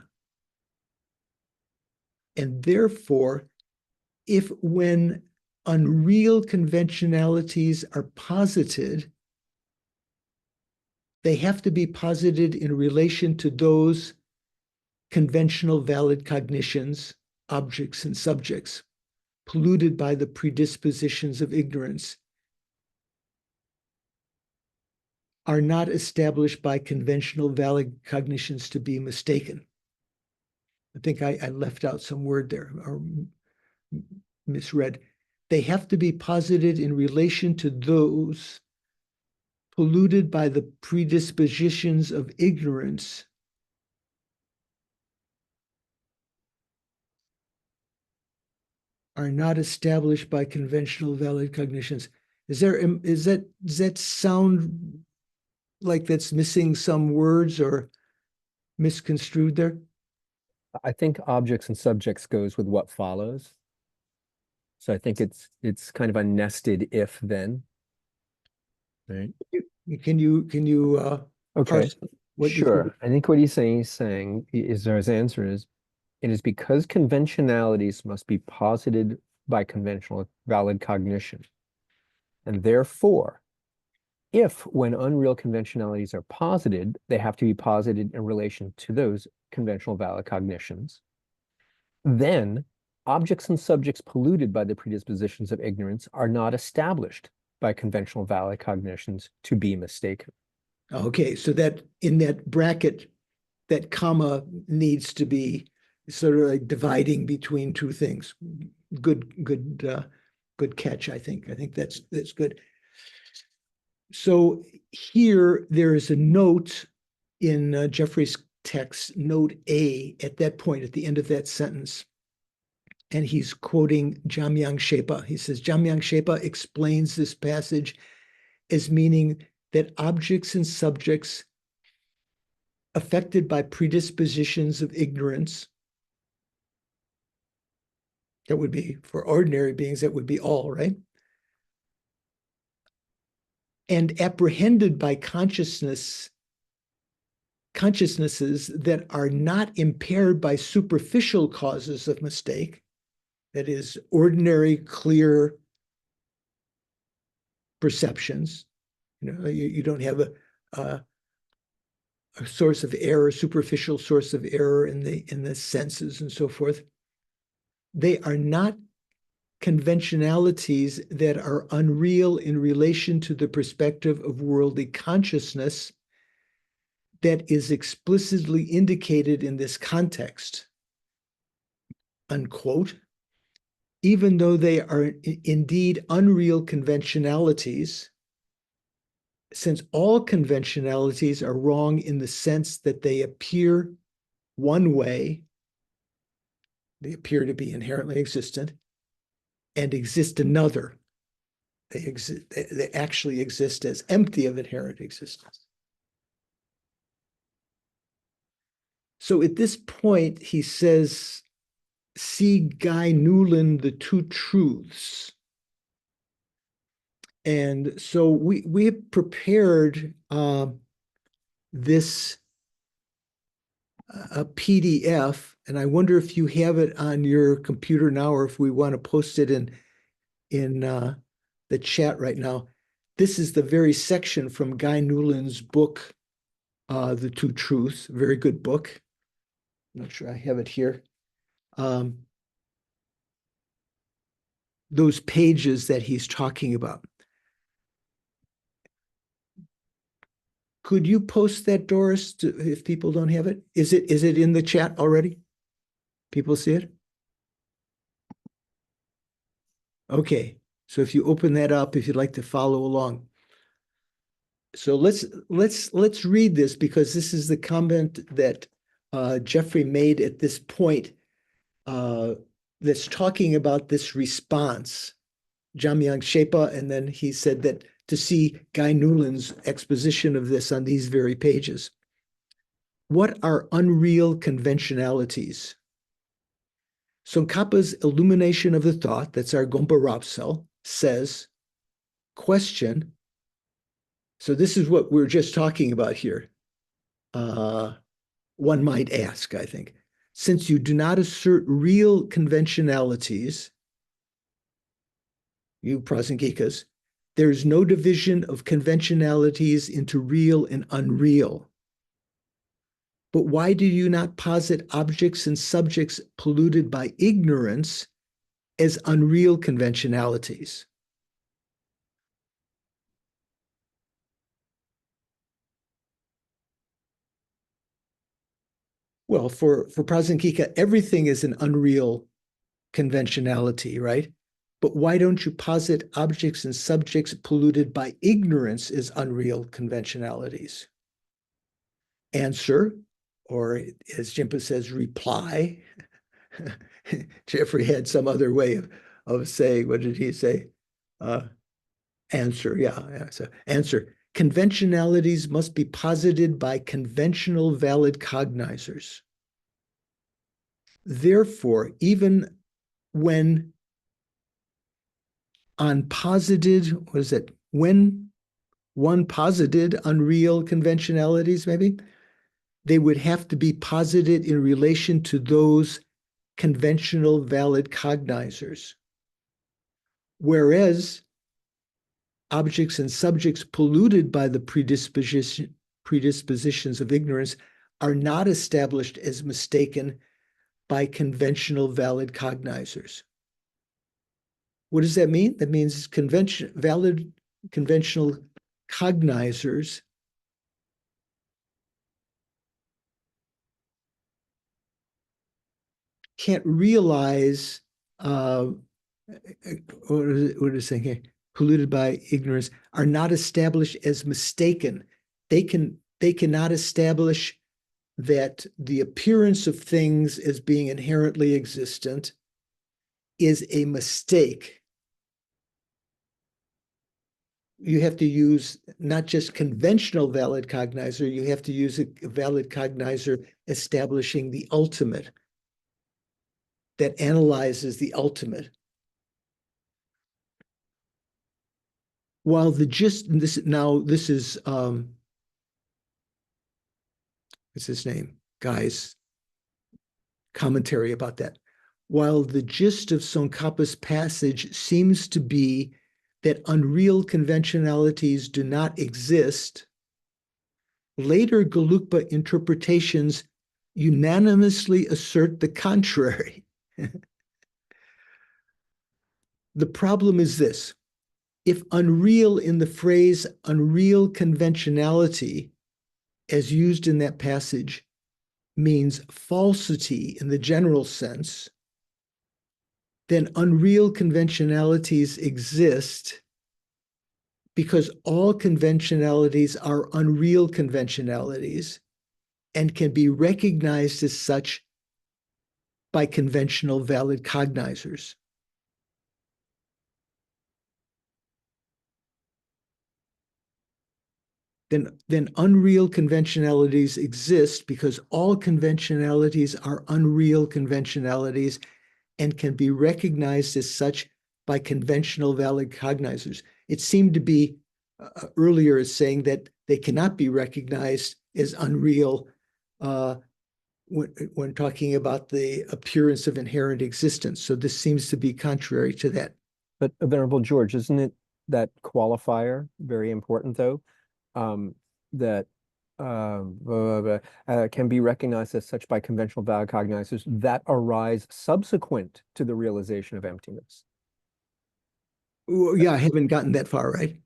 And therefore, if when unreal conventionalities are posited, they have to be posited in relation to those conventional valid cognitions, objects and subjects, polluted by the predispositions of ignorance, are not established by conventional valid cognitions to be mistaken. I think I left out some word there or misread. They have to be posited in relation to those polluted by the predispositions of ignorance are not established by conventional valid cognitions. Does that sound like that's missing some words or misconstrued there? I think objects and subjects goes with what follows. So I think it's kind of a nested if then. Right. Can you Okay. parse What do you think? Sure. I think what he's saying is, or his answer is, it is because conventionalities must be posited by conventional valid cognition. And therefore, if when unreal conventionalities are posited, they have to be posited in relation to those conventional valid cognitions, then objects and subjects polluted by the predispositions of ignorance are not established by conventional valid cognitions to be mistaken. Okay, so that in that bracket, that comma needs to be sort of like dividing between two things. Good catch, I think. I think that's good. So here there is a note in Jeffrey's text, note A, at that point, at the end of that sentence. And he's quoting Jamyang Shepa. He says, Jamyang Shepa explains this passage as meaning that objects and subjects affected by predispositions of ignorance, that would be for ordinary beings, that would be all, right? And apprehended by consciousnesses that are not impaired by superficial causes of mistake, that is, ordinary, clear perceptions. You don't have a source of error, superficial source of error in the senses and so forth. They are not conventionalities that are unreal in relation to the perspective of worldly consciousness that is explicitly indicated in this context, unquote, even though they are indeed unreal conventionalities, since all conventionalities are wrong in the sense that they appear one way, they appear to be inherently existent, and exist another. They actually exist as empty of inherent existence. So at this point, he says, see Guy Newland, The Two Truths. And so we have prepared this a PDF, and I wonder if you have it on your computer now, or if we want to post it in the chat right now. This is the very section from Guy Newland's book, The Two Truths, very good book. I'm not sure I have it here. Those pages that he's talking about. Could you post that, Doris, if people don't have it? Is it in the chat already? People see it? Okay, so if you open that up, if you'd like to follow along. So let's read this, because this is the comment that Jeffrey made at this point that's talking about this response, Jamyang Shepa, and then he said that to see Guy Newland's exposition of this on these very pages. What are unreal conventionalities? Tsongkhapa's illumination of the thought, that's our Gompa Rapsel, says, question. So this is what we're just talking about here. One might ask, I think, since you do not assert real conventionalities, you Prasangikas, there is no division of conventionalities into real and unreal. But why do you not posit objects and subjects polluted by ignorance as unreal conventionalities? Well, for Prasankika, everything is an unreal conventionality, right? But why don't you posit objects and subjects polluted by ignorance as unreal conventionalities? Answer, or as Jimpa says, reply. Jeffrey had some other way of saying, what did he say? Answer, yeah. So answer, conventionalities must be posited by conventional valid cognizers. Therefore, even when unposited, what is it? When one posited unreal conventionalities, maybe, they would have to be posited in relation to those conventional valid cognizers. Whereas objects and subjects polluted by the predispositions of ignorance are not established as mistaken by conventional valid cognizers. What does that mean? That means valid conventional cognizers can't realize what is it saying here? Polluted by ignorance are not established as mistaken. They cannot establish that the appearance of things as being inherently existent is a mistake. You have to use not just conventional valid cognizer, you have to use a valid cognizer establishing the ultimate, that analyzes the ultimate. While the gist, this is what's his name? Guy's commentary about that. While the gist of Tsongkhapa's passage seems to be that unreal conventionalities do not exist, later Gelugpa interpretations unanimously assert the contrary. The problem is this: if unreal in the phrase unreal conventionality, as used in that passage, means falsity in the general sense, then unreal conventionalities exist because all conventionalities are unreal conventionalities and can be recognized as such by conventional valid cognizers. Then unreal conventionalities exist because all conventionalities are unreal conventionalities and can be recognized as such by conventional valid cognizers. It seemed to be earlier as saying that they cannot be recognized as unreal when talking about the appearance of inherent existence. So this seems to be contrary to that. But Venerable George, isn't it that qualifier very important though? That can be recognized as such by conventional valid cognizers that arise subsequent to the realization of emptiness. Well, yeah, I haven't gotten that far, right?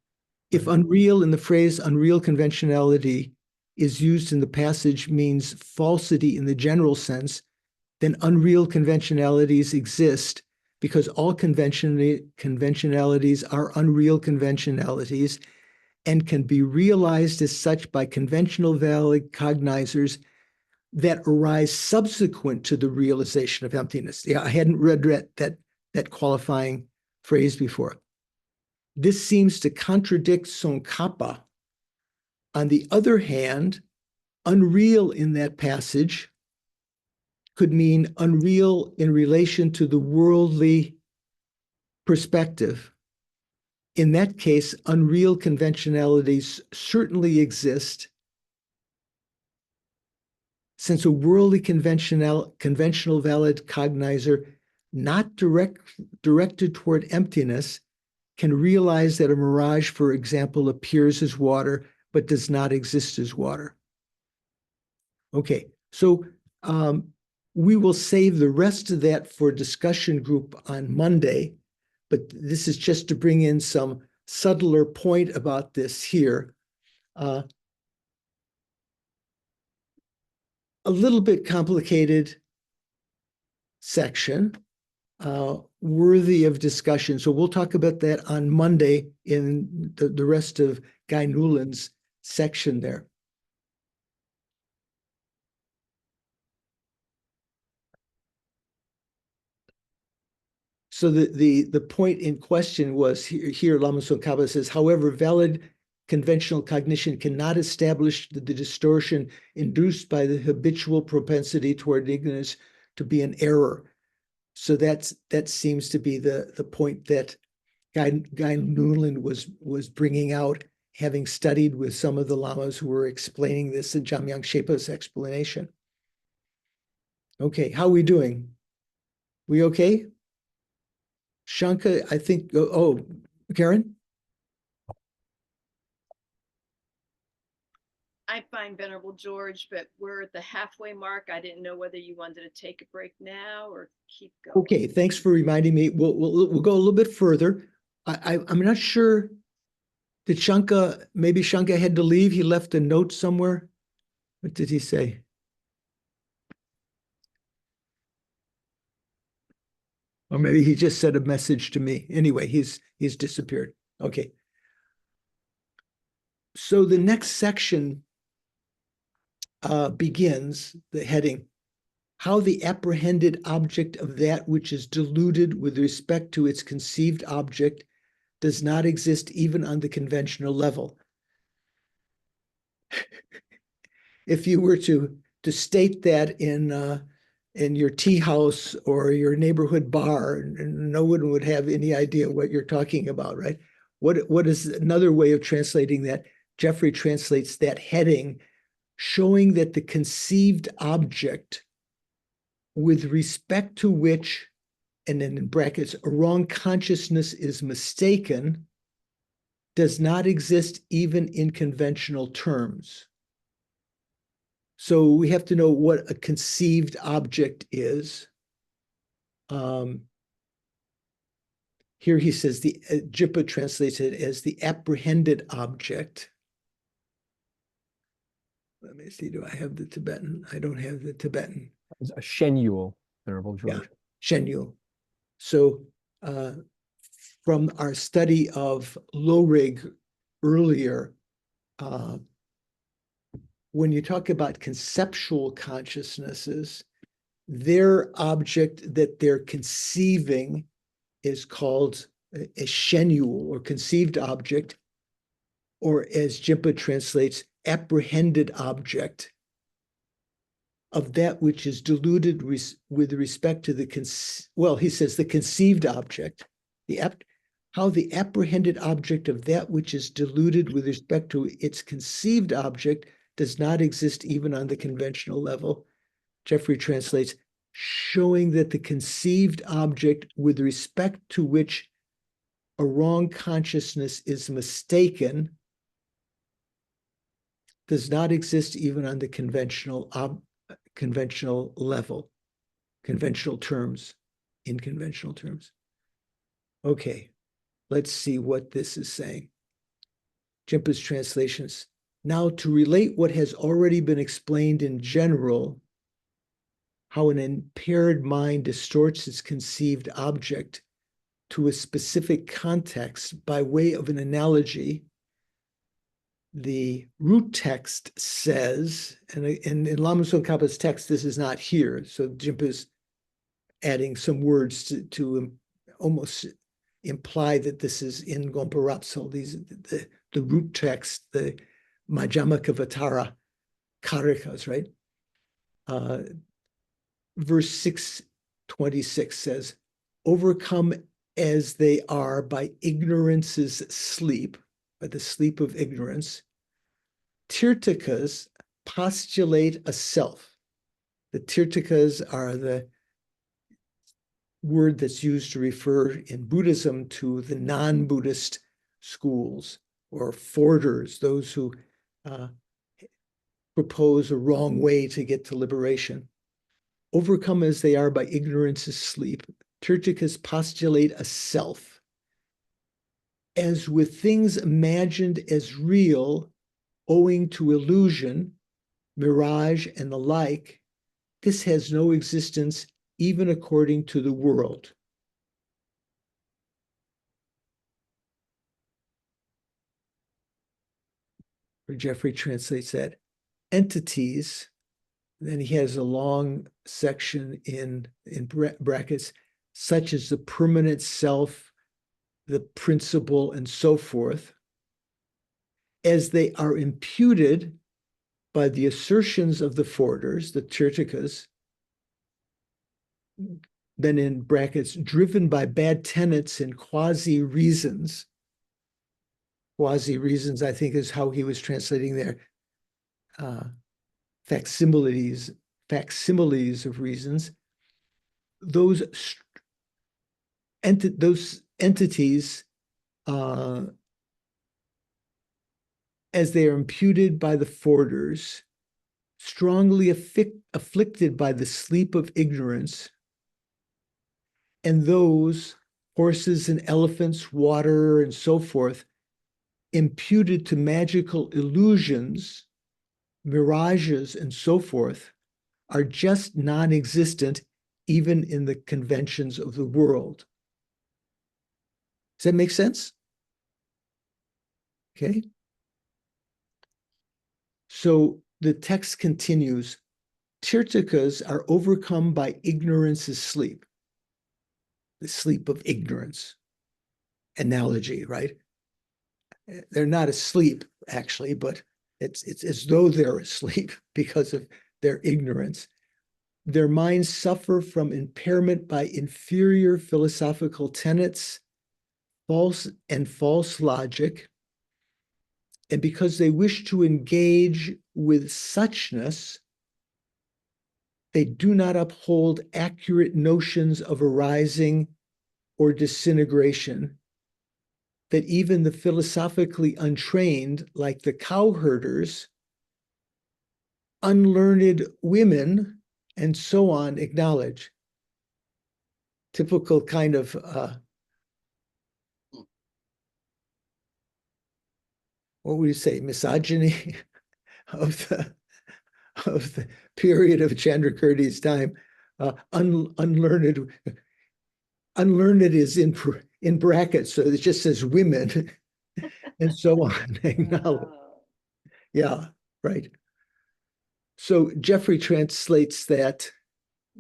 If unreal in the phrase unreal conventionality is used in the passage means falsity in the general sense, then unreal conventionalities exist because all conventionalities are unreal conventionalities and can be realized as such by conventional valid cognizers that arise subsequent to the realization of emptiness. Yeah, I hadn't read that qualifying phrase before. This seems to contradict Tsongkhapa. On the other hand, unreal in that passage could mean unreal in relation to the worldly perspective. In that case, unreal conventionalities certainly exist, since a worldly conventional valid cognizer not directed toward emptiness can realize that a mirage, for example, appears as water but does not exist as water. Okay, so we will save the rest of that for discussion group on Monday, but this is just to bring in some subtler point about this here. A little bit complicated section, worthy of discussion. So we'll talk about that on Monday in the rest of Guy Newland's section there. So the point in question was here Lama Tsongkhapa says, however, valid conventional cognition cannot establish the distortion induced by the habitual propensity toward ignorance to be an error. So that seems to be the point that Guy Newland was bringing out, having studied with some of the lamas who were explaining this in Jamyang Shepa's explanation. Okay, how are we doing? We okay? Shanka, I think, oh, Karen? I'm fine, Venerable George, but we're at the halfway mark. I didn't know whether you wanted to take a break now or keep going. Okay, thanks for reminding me. We'll go a little bit further. I'm not sure. Did maybe Shanka had to leave? He left a note somewhere. What did he say? Or maybe he just sent a message to me. Anyway, he's disappeared. Okay. So the next section begins, the heading, how the apprehended object of that which is deluded with respect to its conceived object does not exist even on the conventional level. If you were to state that in your tea house or your neighborhood bar, no one would have any idea what you're talking about, right? What is another way of translating that? Jeffrey translates that heading, showing that the conceived object with respect to which, and then in brackets, a wrong consciousness is mistaken, does not exist even in conventional terms. So we have to know what a conceived object is. Here he says, Jippa translates it as the apprehended object. Let me see, do I have the Tibetan? I don't have the Tibetan. It's a Shenyul, Venerable George. Yeah, Shenyul. So from our study of Lorig earlier, when you talk about conceptual consciousnesses, their object that they're conceiving is called a Shenyul, or conceived object, or as Jimpa translates, apprehended object of that which is deluded with respect to he says the conceived object, how the apprehended object of that which is deluded with respect to its conceived object does not exist even on the conventional level. Jeffrey translates, showing that the conceived object with respect to which a wrong consciousness is mistaken does not exist even on the conventional level, conventional terms, in conventional terms. Okay, let's see what this is saying. Jimpa's translations. Now, to relate what has already been explained in general, how an impaired mind distorts its conceived object to a specific context by way of an analogy, the root text says, and in Lama Tsongkhapa's text, this is not here, so Jimpa's adding some words to almost imply that this is in Gompa Rapso. These the root text, the Majjhimavatara Karikas, right? Verse 626 says, overcome as they are by ignorance's sleep, by the sleep of ignorance, Tirthakas postulate a self. The Tirthakas are the word that's used to refer in Buddhism to the non-Buddhist schools, or forders, those who propose a wrong way to get to liberation. Overcome as they are by ignorance's sleep, Tirthakas postulate a self. As with things imagined as real, owing to illusion, mirage, and the like, this has no existence even according to the world. Or Jeffrey translates that, entities, then he has a long section in brackets, such as the permanent self, the principle, and so forth, as they are imputed by the assertions of the forders, the Tirthakas, then in brackets, driven by bad tenets and quasi-reasons, quasi-reasons, I think is how he was translating there. Facsimiles of reasons. Those entities, as they are imputed by the forters, strongly afflicted by the sleep of ignorance, and those horses and elephants, water, and so forth, imputed to magical illusions, mirages, and so forth, are just non-existent even in the conventions of the world. Does that make sense? Okay. So the text continues, Tirthakas are overcome by ignorance's sleep, the sleep of ignorance. Analogy, right? They're not asleep, actually, but it's as though they're asleep because of their ignorance. Their minds suffer from impairment by inferior philosophical tenets, false logic, and because they wish to engage with suchness, they do not uphold accurate notions of arising or disintegration, that even the philosophically untrained, like the cowherders, unlearned women, and so on, acknowledge. Typical kind of what would you say, misogyny of the period of Chandrakirti's time. Unlearned is in brackets, so it just says women, and so on. Yeah, right. So Jeffrey translates that.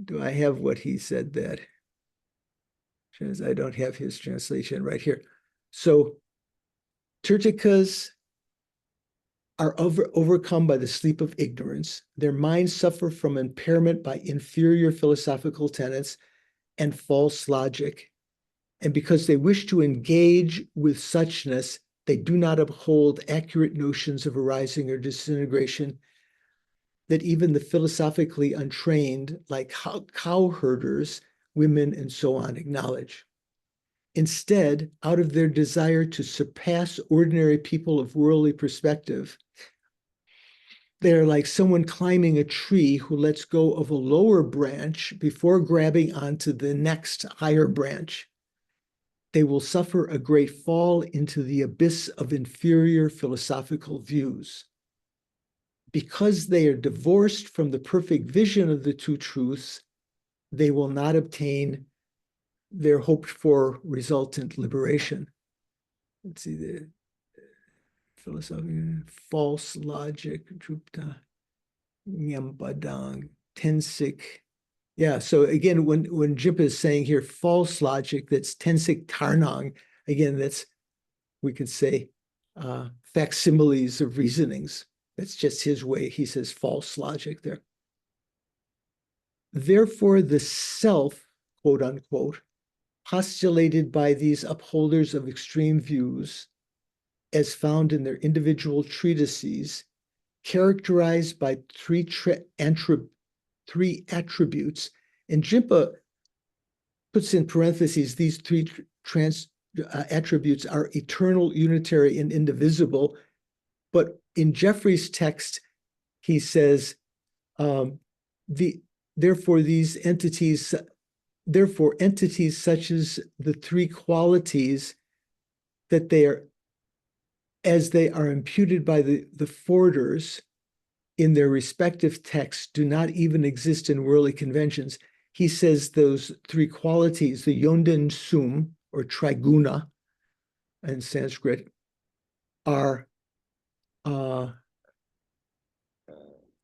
Do I have what he said that? I don't have his translation right here. So Tirthakas are overcome by the sleep of ignorance. Their minds suffer from impairment by inferior philosophical tenets and false logic. And because they wish to engage with suchness, they do not uphold accurate notions of arising or disintegration, that even the philosophically untrained, like cowherders, women, and so on, acknowledge. Instead, out of their desire to surpass ordinary people of worldly perspective, they're like someone climbing a tree who lets go of a lower branch before grabbing onto the next higher branch. They will suffer a great fall into the abyss of inferior philosophical views. Because they are divorced from the perfect vision of the two truths, they will not obtain their hoped for resultant liberation. Let's see, the philosophy, false logic, drupta, nyampadang, tensik. Yeah, so again, when Jimpa is saying here false logic, that's tensik tarnang, again, that's, we could say, facsimiles of reasonings. That's just his way. He says false logic there. Therefore, the self, quote unquote, postulated by these upholders of extreme views, as found in their individual treatises, characterized by three attributes, and Jimpa puts in parentheses, these three attributes are eternal, unitary, and indivisible. But in Jeffrey's text, he says, therefore entities such as the three qualities that they are, as they are imputed by the forters in their respective texts, do not even exist in worldly conventions. He says those three qualities, the yonden sum, or triguna in Sanskrit, are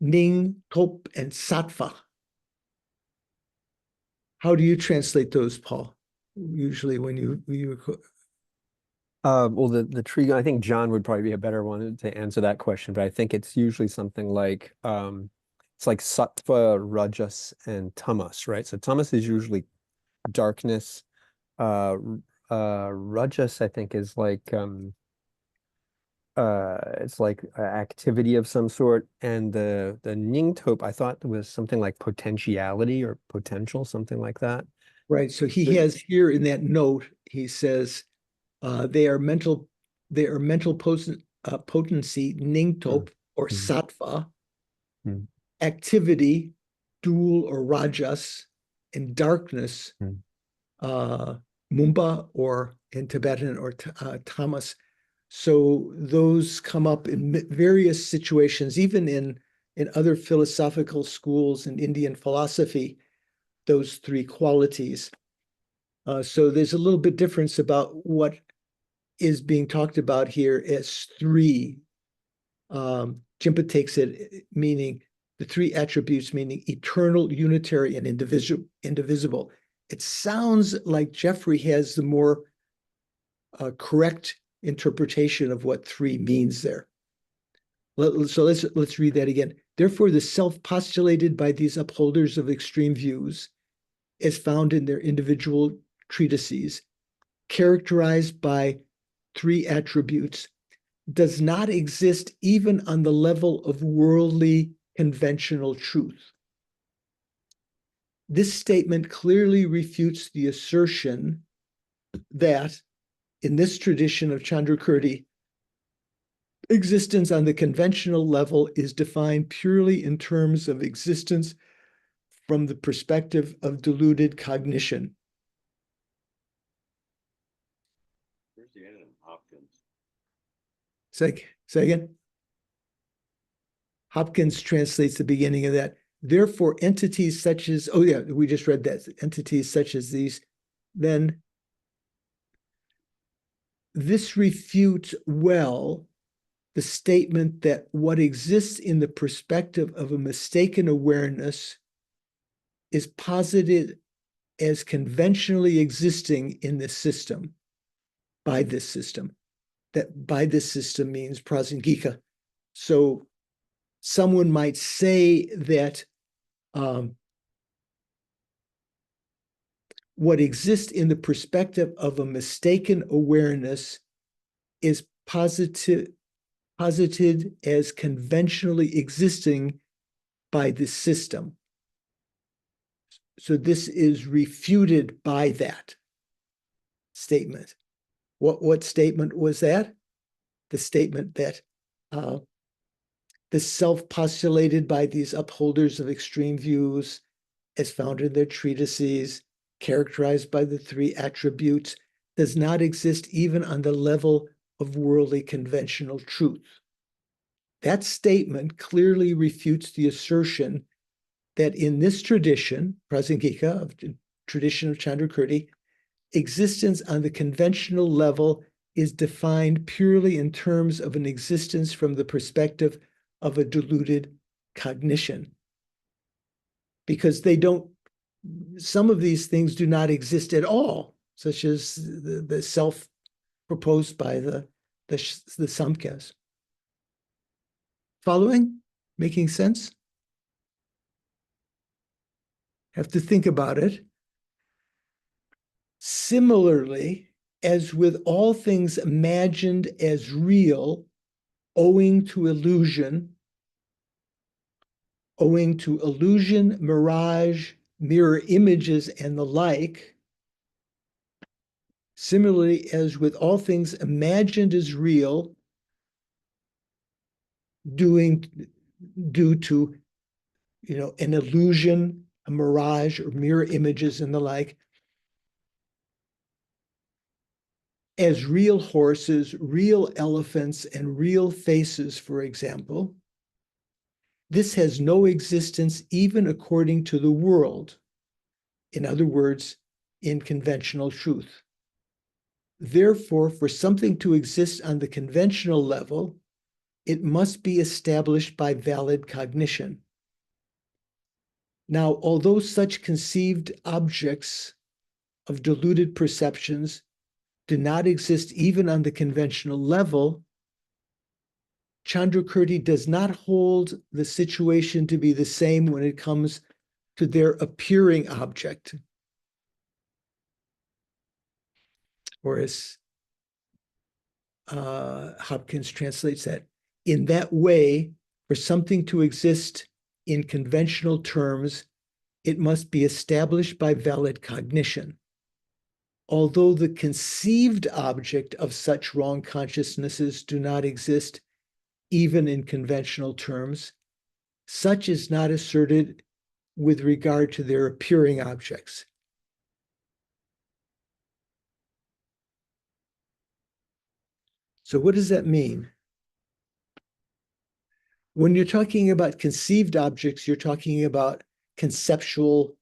ning, top, and sattva. How do you translate those, Paul? Usually when you well, the tree, I think John would probably be a better one to answer that question, but I think it's usually something like it's like sattva, rajas, and tamas, right? So tamas is usually darkness. Rajas, I think, is like it's like activity of some sort, and the Ningtop I thought was something like potentiality or potential, something like that. Right. So he has here in that note, he says they are mental potency, Ningtop or Mm. sattva, Mm. activity, dual or rajas, and darkness, Mm. mumba or in Tibetan or tamas. So those come up in various situations, even in other philosophical schools in Indian philosophy, those three qualities. So there's a little bit difference about what is being talked about here as three. Jimpa takes it meaning the three attributes, meaning eternal, unitary, and indivisible. It sounds like Jeffrey has the more correct interpretation of what three means there. So let's read that again. Therefore, the self postulated by these upholders of extreme views, as found in their individual treatises, characterized by three attributes, does not exist even on the level of worldly conventional truth. This statement clearly refutes the assertion that in this tradition of Chandrakirti, existence on the conventional level is defined purely in terms of existence from the perspective of deluded cognition. Where's the end in Hopkins? Say again. Hopkins translates the beginning of that. Therefore, entities such as, oh yeah, we just read that, entities such as these, then this refutes well the statement that what exists in the perspective of a mistaken awareness is posited as conventionally existing in this system, by this system. That by this system means prasangika. So someone might say that what exists in the perspective of a mistaken awareness is posited as conventionally existing by the system. So this is refuted by that statement. What statement was that? The statement that the self postulated by these upholders of extreme views, as found in their treatises, characterized by the three attributes, does not exist even on the level of worldly conventional truth. That statement clearly refutes the assertion that in this tradition, Prasangika, of the tradition of Chandrakirti, existence on the conventional level is defined purely in terms of an existence from the perspective of a deluded cognition. Because they don't, some of these things do not exist at all, such as the self proposed by the Samkhya's. Following? Making sense? Have to think about it. Similarly, as with all things imagined as real, owing to illusion, mirage, mirror images, and the like, similarly, as with all things imagined as real, due to an illusion, a mirage, or mirror images, and the like, as real horses, real elephants, and real faces, for example, this has no existence even according to the world. In other words, in conventional truth. Therefore, for something to exist on the conventional level, it must be established by valid cognition. Now, although such conceived objects of deluded perceptions do not exist even on the conventional level, Chandrakirti does not hold the situation to be the same when it comes to their appearing object. Or as Hopkins translates that. In that way, for something to exist in conventional terms, it must be established by valid cognition. Although the conceived object of such wrong consciousnesses do not exist even in conventional terms, such is not asserted with regard to their appearing objects. So what does that mean? When you're talking about conceived objects, you're talking about conceptual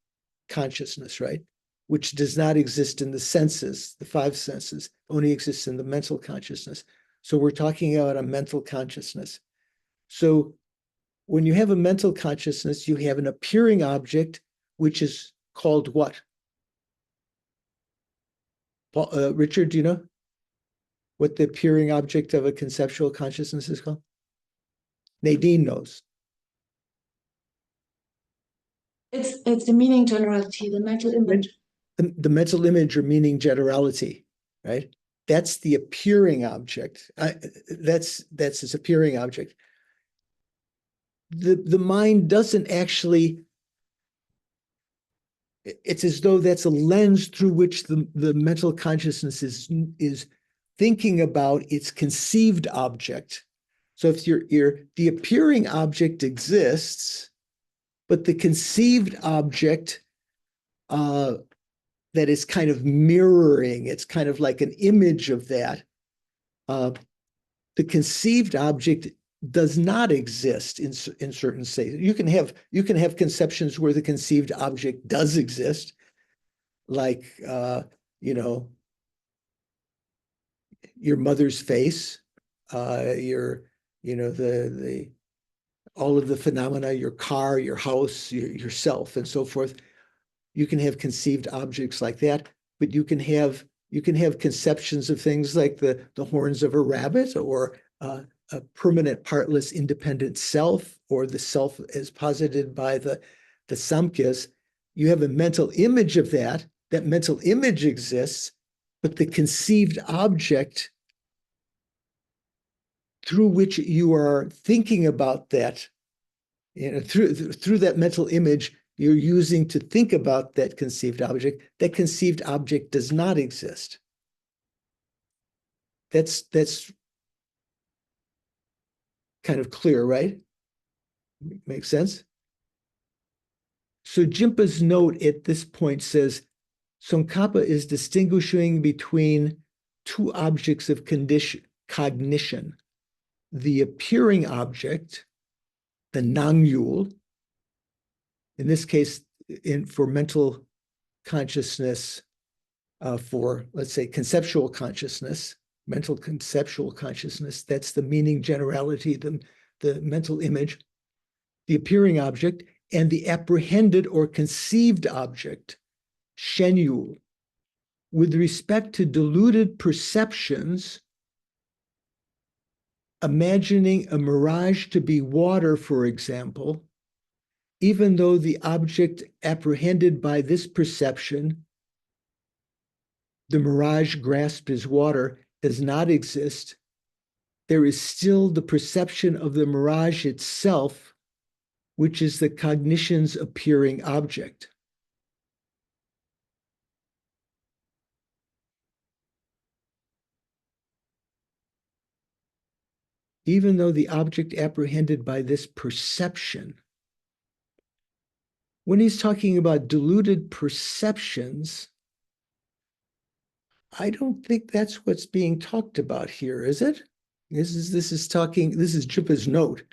consciousness, right? Which does not exist in the senses, the five senses, only exists in the mental consciousness. So we're talking about a mental consciousness. So when you have a mental consciousness, you have an appearing object, which is called what? Richard, do you know what the appearing object of a conceptual consciousness is called? Nadine knows. It's the meaning generality, the mental image. The mental image or meaning generality, right? That's the appearing object. That's its appearing object. The mind doesn't actually, it's as though that's a lens through which the mental consciousness is thinking about its conceived object. So if the appearing object exists, but the conceived object that is kind of mirroring, it's kind of like an image of that. The conceived object does not exist in certain states. You can have conceptions where the conceived object does exist, like your mother's face, all of the phenomena, your car, your house, yourself, and so forth. You can have conceived objects like that, but you can have conceptions of things like the horns of a rabbit, or a permanent, partless, independent self, or the self as posited by the Samkhya's. You have a mental image of that. That mental image exists, but the conceived object through which you are thinking about that, through that mental image you're using to think about that conceived object does not exist. That's kind of clear, right? Makes sense? So Jimpa's note at this point says, Tsongkhapa is distinguishing between two objects of cognition, the appearing object, the nangyul, in this case, for mental consciousness, for, let's say, conceptual consciousness, mental conceptual consciousness, that's the meaning generality, the mental image, the appearing object, and the apprehended or conceived object, shenyul. With respect to deluded perceptions, imagining a mirage to be water, for example, even though the object apprehended by this perception, the mirage grasped as water, does not exist, there is still the perception of the mirage itself, which is the cognition's appearing object. Even though the object apprehended by this perception, when he's talking about deluded perceptions, I don't think that's what's being talked about here, is it? This is Jimpa's note.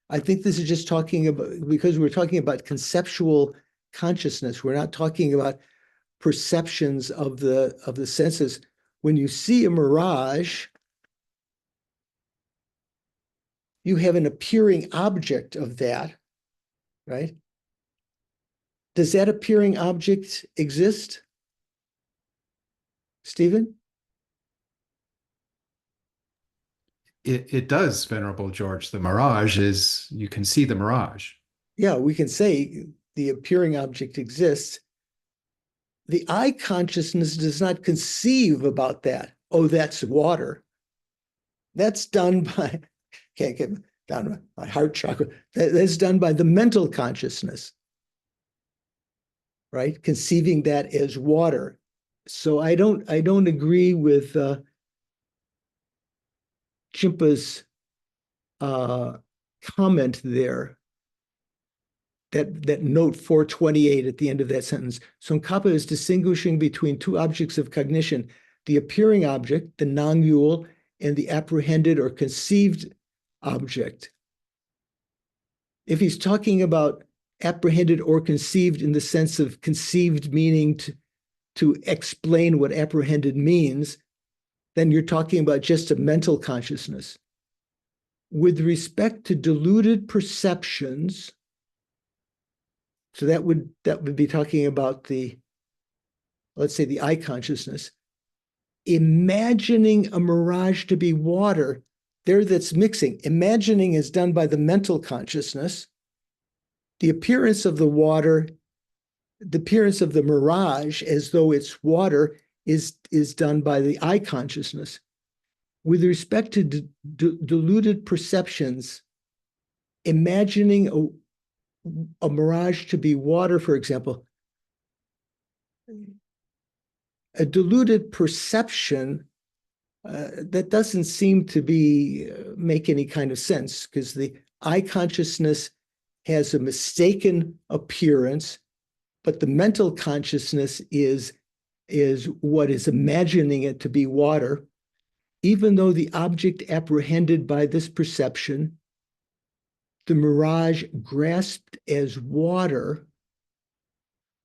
I think this is just talking about, because we're talking about conceptual consciousness. We're not talking about perceptions of the senses. When you see a mirage, you have an appearing object of that, right? Does that appearing object exist, Stephen? It does, Venerable George. The mirage is, you can see the mirage. Yeah, we can say the appearing object exists. The eye consciousness does not conceive about that. Oh, that's water. That's done by, can't get down my heart chakra. That's done by the mental consciousness, right? Conceiving that as water. So I don't agree with Chimpa's comment there. That note 428 at the end of that sentence. So Khapa is distinguishing between two objects of cognition, the appearing object, the non-yul, and the apprehended or conceived object. If he's talking about apprehended or conceived in the sense of conceived meaning to explain what apprehended means, then you're talking about just a mental consciousness. With respect to deluded perceptions, so that would be talking about the, let's say, the I consciousness. Imagining a mirage to be water, there that's mixing. Imagining is done by the mental consciousness. The appearance of the water, the appearance of the mirage as though it's water is done by the I consciousness. With respect to deluded perceptions, imagining a mirage to be water, for example, a deluded perception, that doesn't seem to be make any kind of sense, because the I consciousness has a mistaken appearance, but the mental consciousness is what is imagining it to be water, even though the object apprehended by this perception, the mirage grasped as water,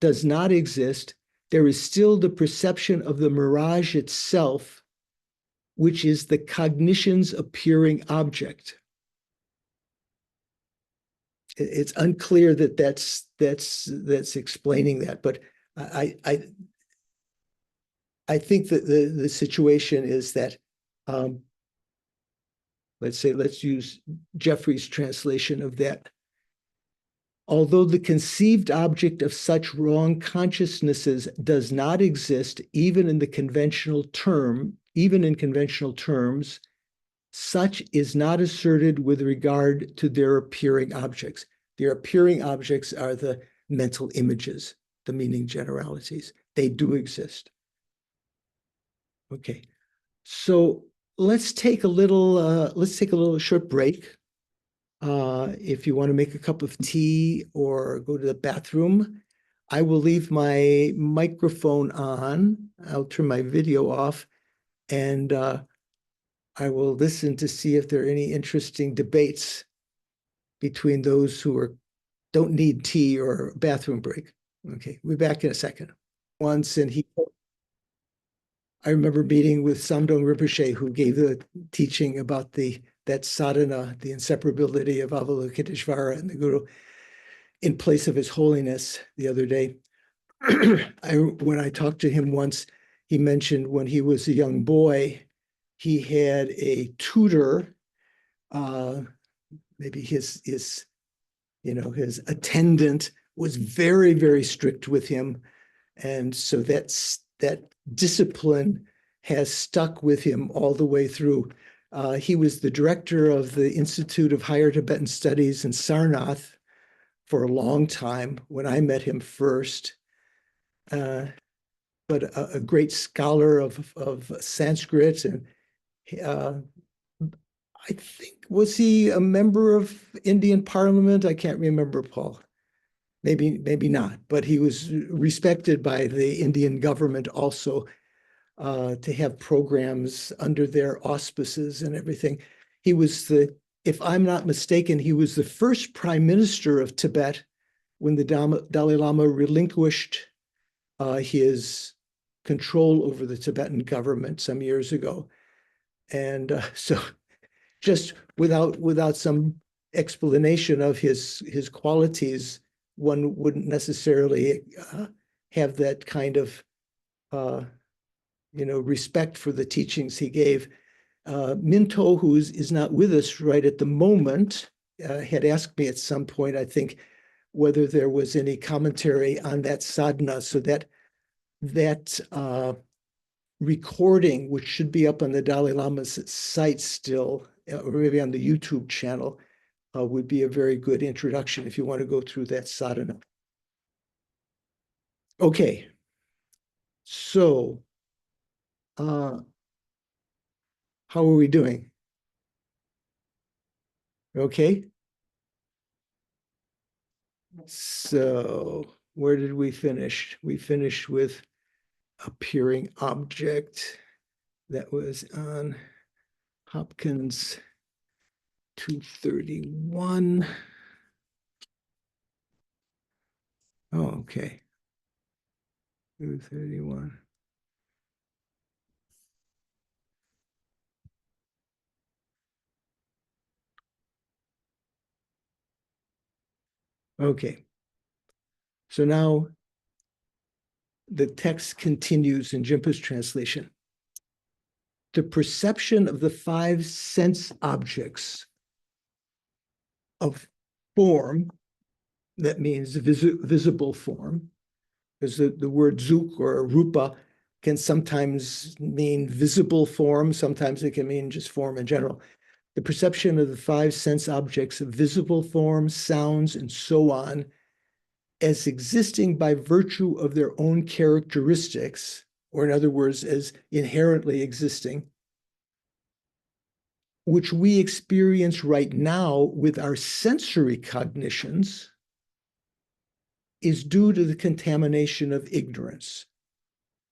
does not exist. There is still the perception of the mirage itself, which is the cognition's appearing object. It's unclear that that's explaining that, but I think that the situation is that, let's use Jeffrey's translation of that. Although the conceived object of such wrong consciousnesses does not exist even in conventional terms, such is not asserted with regard to their appearing objects. Their appearing objects are the mental images, the meaning generalities. They do exist. Okay, so let's take a little short break. If you want to make a cup of tea or go to the bathroom, I will leave my microphone on. I'll turn my video off, and I will listen to see if there are any interesting debates between those who don't need tea or a bathroom break. Okay, we'll be back in a second. Once, and I remember meeting with Samdong Rinpoche, who gave the teaching about that sadhana, the inseparability of Avalokiteshvara and the Guru, in place of His Holiness the other day. When I talked to him once, he mentioned when he was a young boy, he had a tutor, maybe his attendant was very, very strict with him. And so that discipline has stuck with him all the way through. He was the director of the Institute of Higher Tibetan Studies in Sarnath for a long time when I met him first. But a great scholar of Sanskrit, and I think, was he a member of Indian Parliament? I can't remember, Paul. Maybe not, but he was respected by the Indian government also, to have programs under their auspices and everything. He was if I'm not mistaken, he was the first prime minister of Tibet when the Dalai Lama relinquished his control over the Tibetan government some years ago. And so just without some explanation of his qualities, one wouldn't necessarily have that kind of respect for the teachings he gave. Minto, who is not with us right at the moment, had asked me at some point, I think, whether there was any commentary on that sadhana. So that recording, which should be up on the Dalai Lama's site still, or maybe on the YouTube channel, would be a very good introduction if you want to go through that sadhana. Okay, so how are we doing? Okay. So where did we finish? We finished with appearing object. That was on Hopkins 231. Oh, okay. 231. Okay. So now the text continues in Jimpa's translation. The perception of the five sense objects of form, that means visible form, because the word zuk or rupa can sometimes mean visible form, sometimes it can mean just form in general. The perception of the five sense objects of visible form, sounds, and so on, as existing by virtue of their own characteristics, or in other words, as inherently existing, which we experience right now with our sensory cognitions, is due to the contamination of ignorance.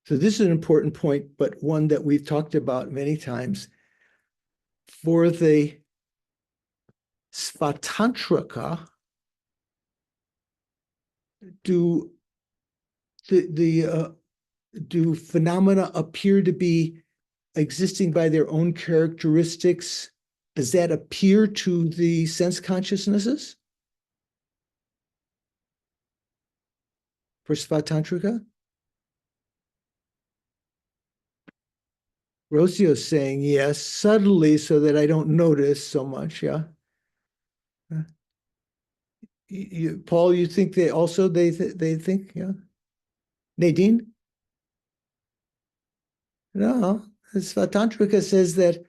So this is an important point, but one that we've talked about many times. For the Svatantrika, do phenomena appear to be existing by their own characteristics? Does that appear to the sense consciousnesses for Svatantrika? Rocio's saying yes, subtly, so that I don't notice so much. Yeah. Paul, you think they also they think, yeah. Nadine? No, Svatantrika says that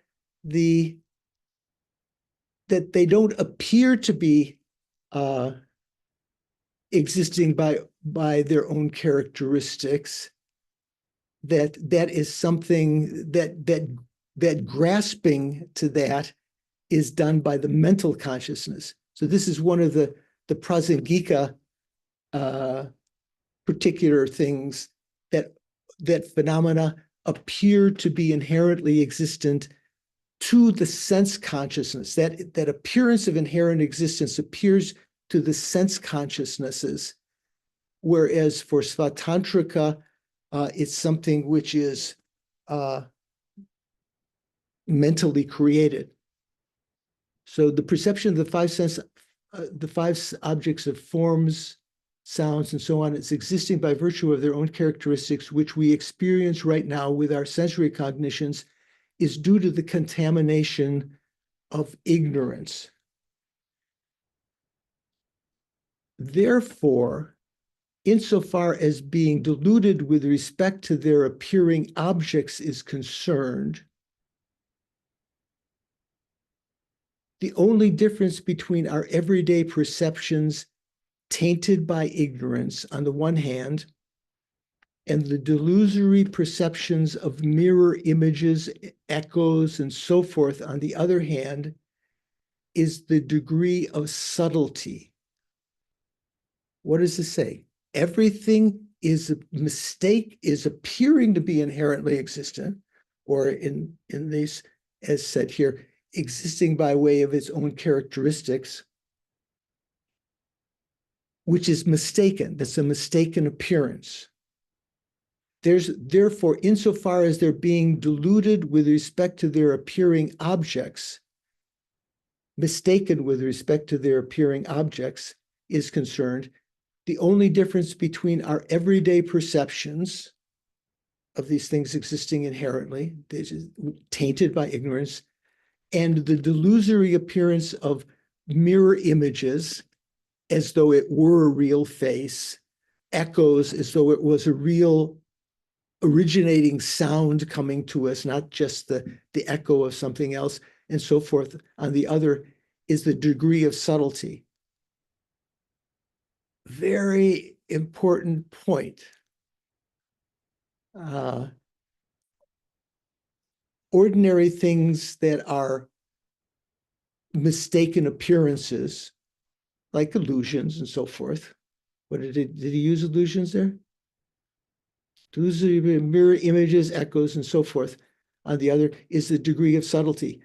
they don't appear to be existing by their own characteristics. That is something that grasping to that is done by the mental consciousness. So this is one of the prasangika particular things that phenomena appear to be inherently existent to the sense consciousness. That appearance of inherent existence appears to the sense consciousnesses, whereas for Svatantrika, it's something which is mentally created. So the perception of the five objects of forms, sounds, and so on, is existing by virtue of their own characteristics, which we experience right now with our sensory cognitions, is due to the contamination of ignorance. Therefore, insofar as being deluded with respect to their appearing objects is concerned, the only difference between our everyday perceptions tainted by ignorance on the one hand, and the delusory perceptions of mirror images, echoes, and so forth on the other hand, is the degree of subtlety. What does this say? Everything is a mistake, is appearing to be inherently existent, or in this, as said here, existing by way of its own characteristics, which is mistaken. That's a mistaken appearance. There's therefore, insofar as they're being deluded with respect to their appearing objects, mistaken with respect to their appearing objects is concerned, the only difference between our everyday perceptions of these things existing inherently, tainted by ignorance, and the delusory appearance of mirror images as though it were a real face, echoes as though it was a real originating sound coming to us, not just the echo of something else, and so forth. On the other is the degree of subtlety. Very important point. Ordinary things that are mistaken appearances, like illusions and so forth. What did he use illusions there? Those are mirror images, echoes, and so forth. On the other is the degree of subtlety.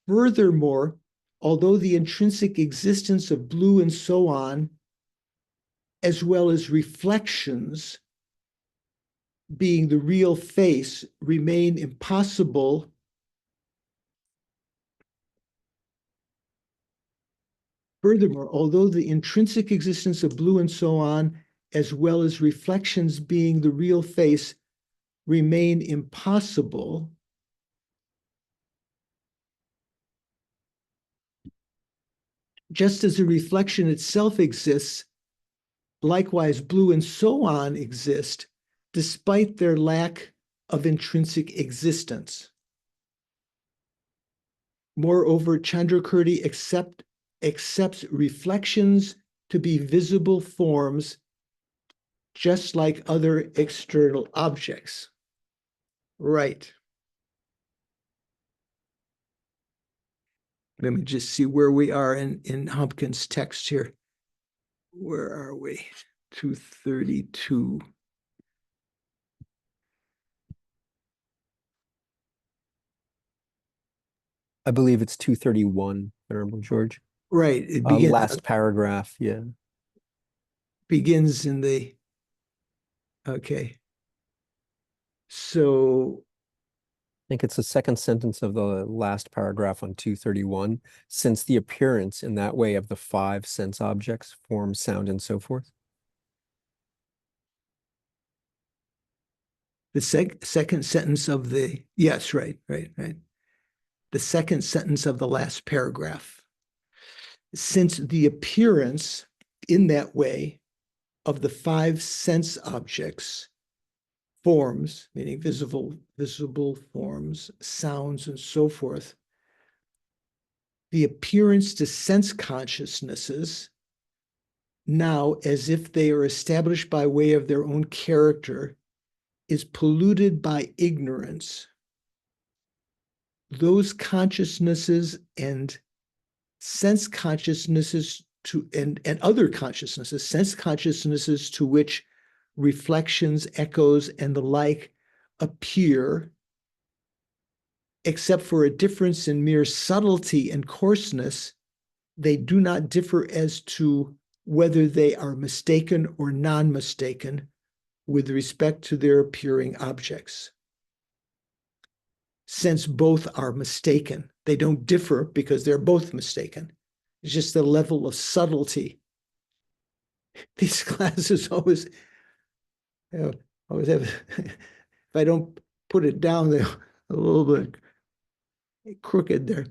Furthermore, although the intrinsic existence of blue and so on, as well as reflections being the real face, remain impossible, furthermore, although the intrinsic existence of blue and so on, as well as reflections being the real face, remain impossible, just as the reflection itself exists, likewise blue and so on exist, despite their lack of intrinsic existence. Moreover, Chandrakirti accepts reflections to be visible forms, just like other external objects. Right. Let me just see where we are in Hopkins' text here. Where are we? 232. I believe it's 231, Venerable George. Right. It begins, last paragraph, yeah. begins in the, okay. So I think it's the second sentence of the last paragraph on 231, since the appearance in that way of the 5 sense objects, form, sound, and so forth. the second sentence of the, yes, right. The second sentence of the last paragraph. Since the appearance in that way of the 5 sense objects, forms, meaning visible forms, sounds, and so forth, the appearance to sense consciousnesses, now as if they are established by way of their own character, is polluted by ignorance. Those consciousnesses and sense consciousnesses and other consciousnesses, sense consciousnesses to which reflections, echoes, and the like appear, except for a difference in mere subtlety and coarseness, they do not differ as to whether they are mistaken or non-mistaken with respect to their appearing objects. Since both are mistaken, they don't differ because they're both mistaken. It's just the level of subtlety. These classes always have, if I don't put it down, they're a little bit crooked there.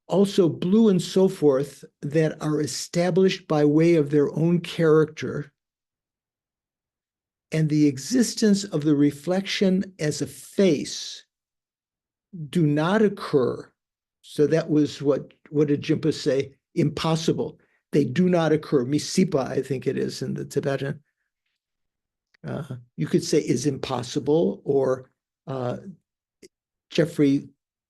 Also, blue and so forth that are established by way of their own character and the existence of the reflection as a face do not occur. So that was what did Jimpa say? Impossible. They do not occur. Misipa, I think it is in the Tibetan. You could say is impossible, or Jeffrey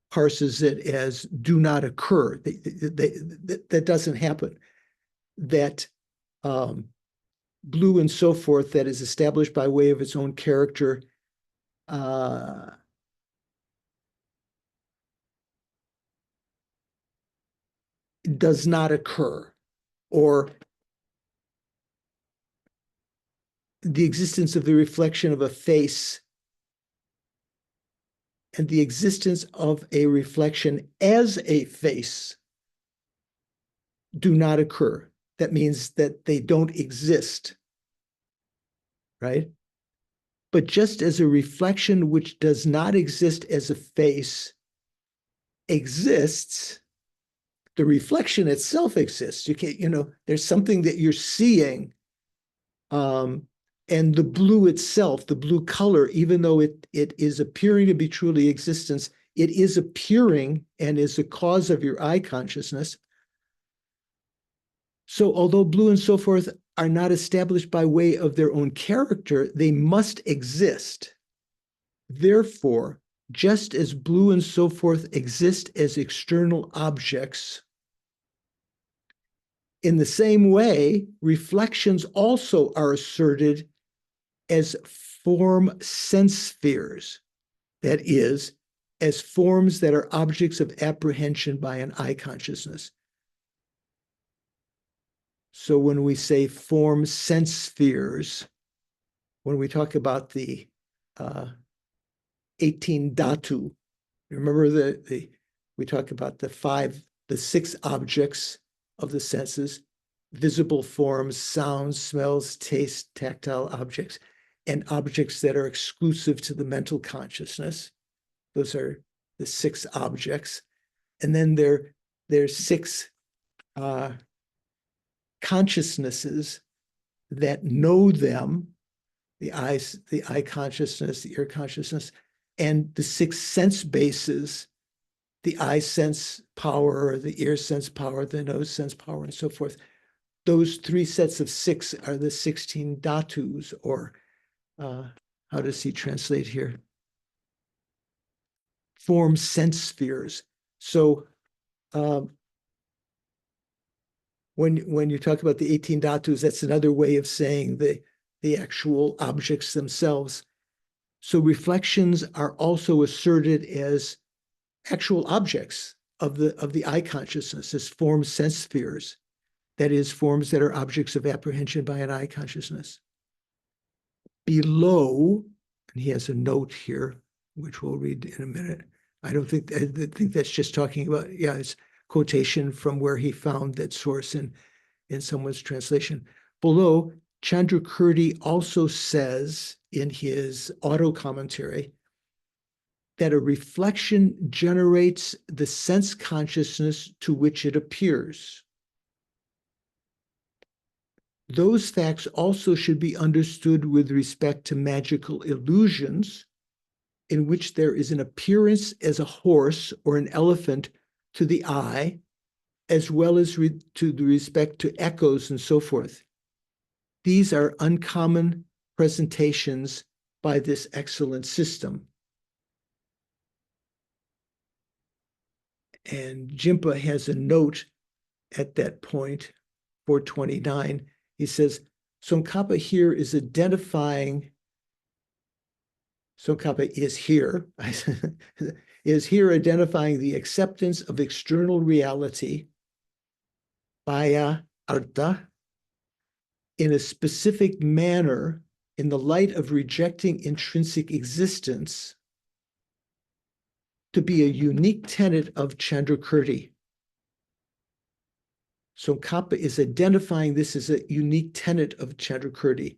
parses it as do not occur. That doesn't happen. That blue and so forth that is established by way of its own character does not occur, or the existence of the reflection of a face and the existence of a reflection as a face do not occur. That means that they don't exist, right? But just as a reflection which does not exist as a face exists, the reflection itself exists. You can't, there's something that you're seeing, and And the blue itself, the blue color, even though it is appearing to be truly existence, it is appearing and is the cause of your eye consciousness. So although blue and so forth are not established by way of their own character, they must exist. Therefore, just as blue and so forth exist as external objects, in the same way, reflections also are asserted as form sense spheres, that is, as forms that are objects of apprehension by an eye consciousness. So when we say form sense spheres, when we talk about the 18 dhatu, remember we talk about the 6 objects of the senses: visible forms, sounds, smells, taste, tactile objects, and objects that are exclusive to the mental consciousness. Those are the 6 objects. And then there's 6 consciousnesses that know them: the eye consciousness, the ear consciousness, and the 6 sense bases: the eye sense power, the ear sense power, the nose sense power, and so forth. Those 3 sets of 6 are the 16 dhatus, or how does he translate here? Form sense spheres. So when you talk about the 18 dhatus, that's another way of saying the actual objects themselves. So reflections are also asserted as actual objects of the eye consciousness, as form sense spheres. That is, forms that are objects of apprehension by an eye consciousness. Below, and he has a note here, which we'll read in a minute. I think that's just talking about, it's quotation from where he found that source in someone's translation. Below, Chandrakirti also says in his auto commentary that a reflection generates the sense consciousness to which it appears. Those facts also should be understood with respect to magical illusions, in which there is an appearance as a horse or an elephant to the eye, as well as to the respect to echoes and so forth. These are uncommon presentations by this excellent system. And Jimpa has a note at that point, 429. He says, Tsong Khapa here is identifying, Tsong Khapa is here, is here identifying the acceptance of external reality, baya artha, in a specific manner in the light of rejecting intrinsic existence to be a unique tenet of Chandrakirti. So Khapa is identifying this as a unique tenet of Chandrakirti,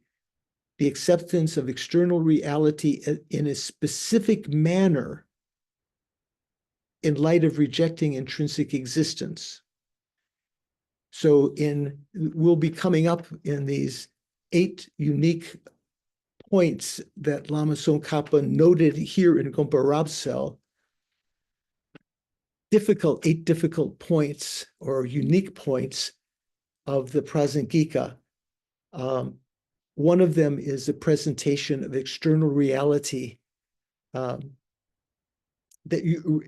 the acceptance of external reality in a specific manner in light of rejecting intrinsic existence. So we'll be coming up in these 8 unique points that Lama Tsong Khapa noted here in Gompa Rabsel, 8 difficult points or unique points of the Prasangika. One of them is the presentation of external reality,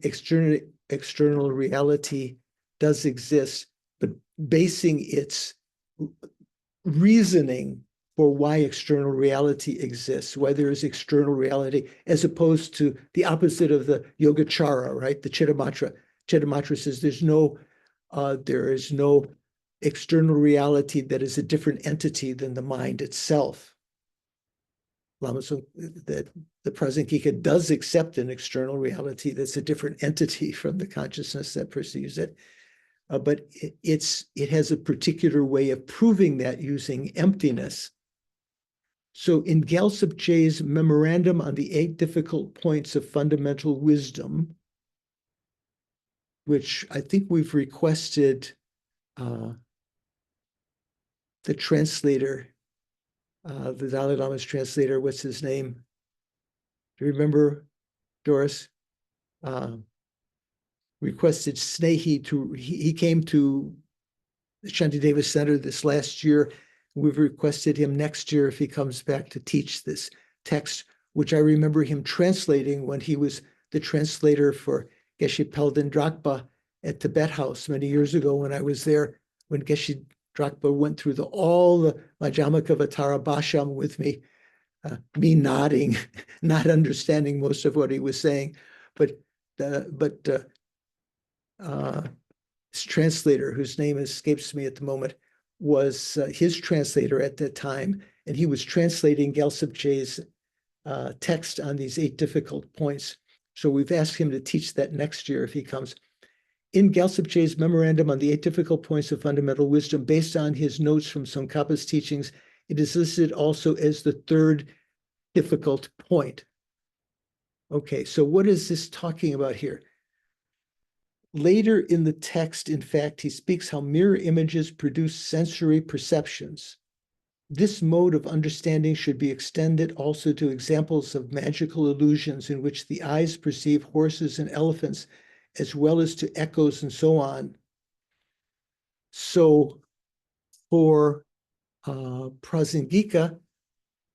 external reality does exist, but basing its reasoning for why external reality exists, why there is external reality, as opposed to the opposite of the Yogacara, right? The Chittamatra. Chittamatra says there is no external reality that is a different entity than the mind itself. The Prasangika does accept an external reality that's a different entity from the consciousness that perceives it, but it has a particular way of proving that using emptiness. So in Gyaltsab Je's memorandum on the 8 difficult points of fundamental wisdom, which I think we've requested the translator the Dalai Lama's translator, what's his name? Do you remember, Doris? Requested Snehi he came to the Shantideva Center this last year. We've requested him next year if he comes back to teach this text, which I remember him translating when he was the translator for Geshe Pelden Drakpa at Tibet House many years ago when I was there, when Geshe Drakpa went through all the Majjhimaka Vatara Bhasham with me, me nodding, not understanding most of what he was saying, but his translator, whose name escapes me at the moment, was his translator at that time, and he was translating Gyaltsab Je's text on these 8 difficult points. So we've asked him to teach that next year if he comes. In Gyaltsab Je's memorandum on the 8 difficult points of fundamental wisdom, based on his notes from Tsongkhapa's teachings, it is listed also as the 3rd difficult point. Okay, so what is this talking about here? Later in the text, in fact, he speaks how mirror images produce sensory perceptions. This mode of understanding should be extended also to examples of magical illusions in which the eyes perceive horses and elephants, as well as to echoes and so on. So for Prasangika,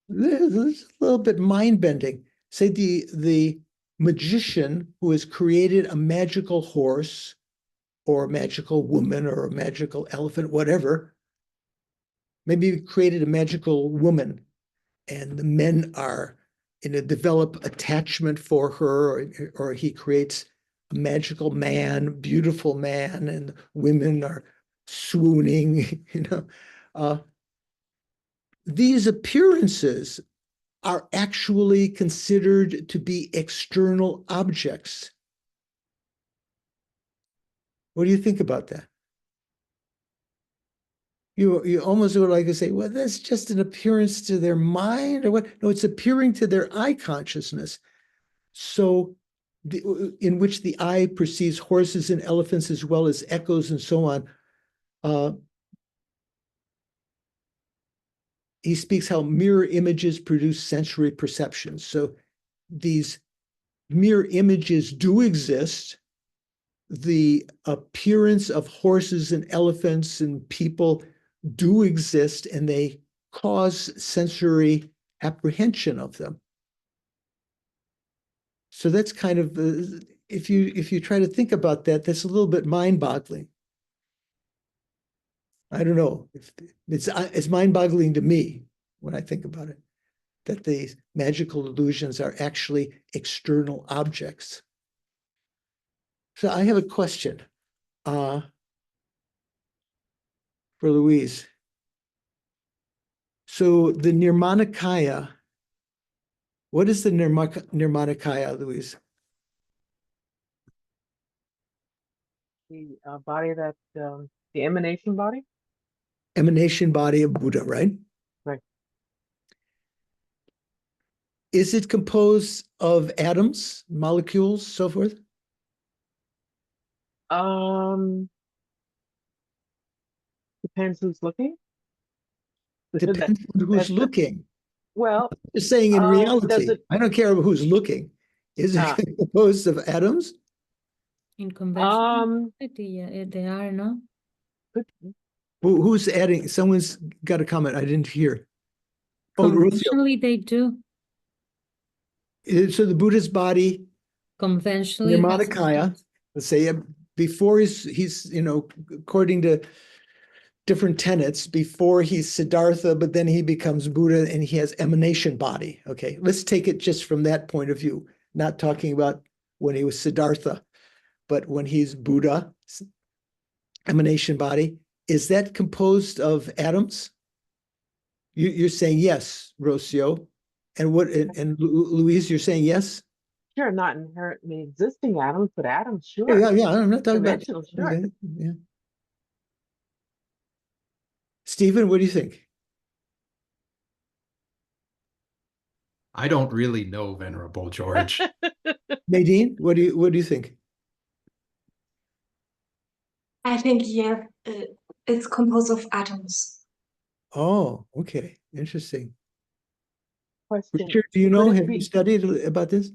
this is a little bit mind-bending. Say the magician who has created a magical horse or a magical woman or a magical elephant, whatever, maybe he created a magical woman and the men are, develop attachment for her, or he creates a magical man, beautiful man, and women are swooning, these appearances are actually considered to be external objects. What do you think about that? You almost would like to say, well, that's just an appearance to their mind or what? No, it's appearing to their eye consciousness. So in which the eye perceives horses and elephants as well as echoes and so on. He speaks how mirror images produce sensory perceptions. So these mirror images do exist. The appearance of horses and elephants and people do exist, and they cause sensory apprehension of them. So that's kind of, if you try to think about that, that's a little bit mind-boggling. I don't know. It's mind-boggling to me when I think about it, that these magical illusions are actually external objects. So I have a question for Louise. So the Nirmanakaya, what is the Nirmanakaya, Louise? The body that, the emanation body? Emanation body of Buddha, right? Right. Is it composed of atoms, molecules, so forth? Depends who's looking. Depends on who's looking. Well, Just saying in does reality, it, I don't care who's looking. Is it composed of atoms? In conventional society, yeah, they are, no? Who's adding? Someone's got a comment I didn't hear. Oh, Rocio. Conventionally, they do. So the Buddha's body, Conventionally, has Nirmanakaya, let's say before he's according to different tenets, before he's Siddhartha, but then he becomes Buddha and he has emanation body. Okay, let's take it just from that point of view, not talking about when he was Siddhartha, but when he's Buddha, emanation body. Is that composed of atoms? You're saying yes, Rocio. And and Louise, you're saying yes? Sure, not inherently existing atoms, but atoms, sure. Yeah. I'm not talking about. Conventional, sure. Yeah. Stephen, what do you think? I don't really know, Venerable George. Nadine, what do you think? I think, yeah, it's composed of atoms. Oh, okay. Interesting. Question. Richard, do you Could know, it have be- you studied about this?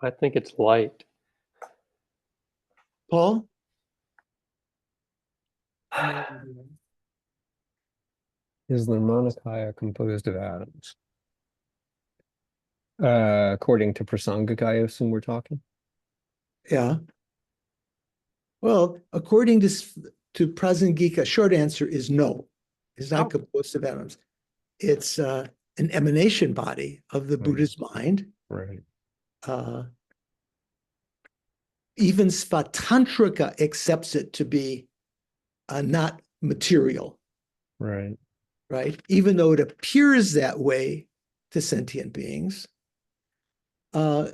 I think it's light. Paul? Is the Nirmanakaya composed of atoms? According to Prasangika, I assume we're talking. Yeah. Well, according to Prasangika, short answer is no. It's not composed of atoms. It's an emanation body of the Buddha's mind. Right. Even Svatantrika accepts it to be not material. Right. Right? Even though it appears that way to sentient beings. Could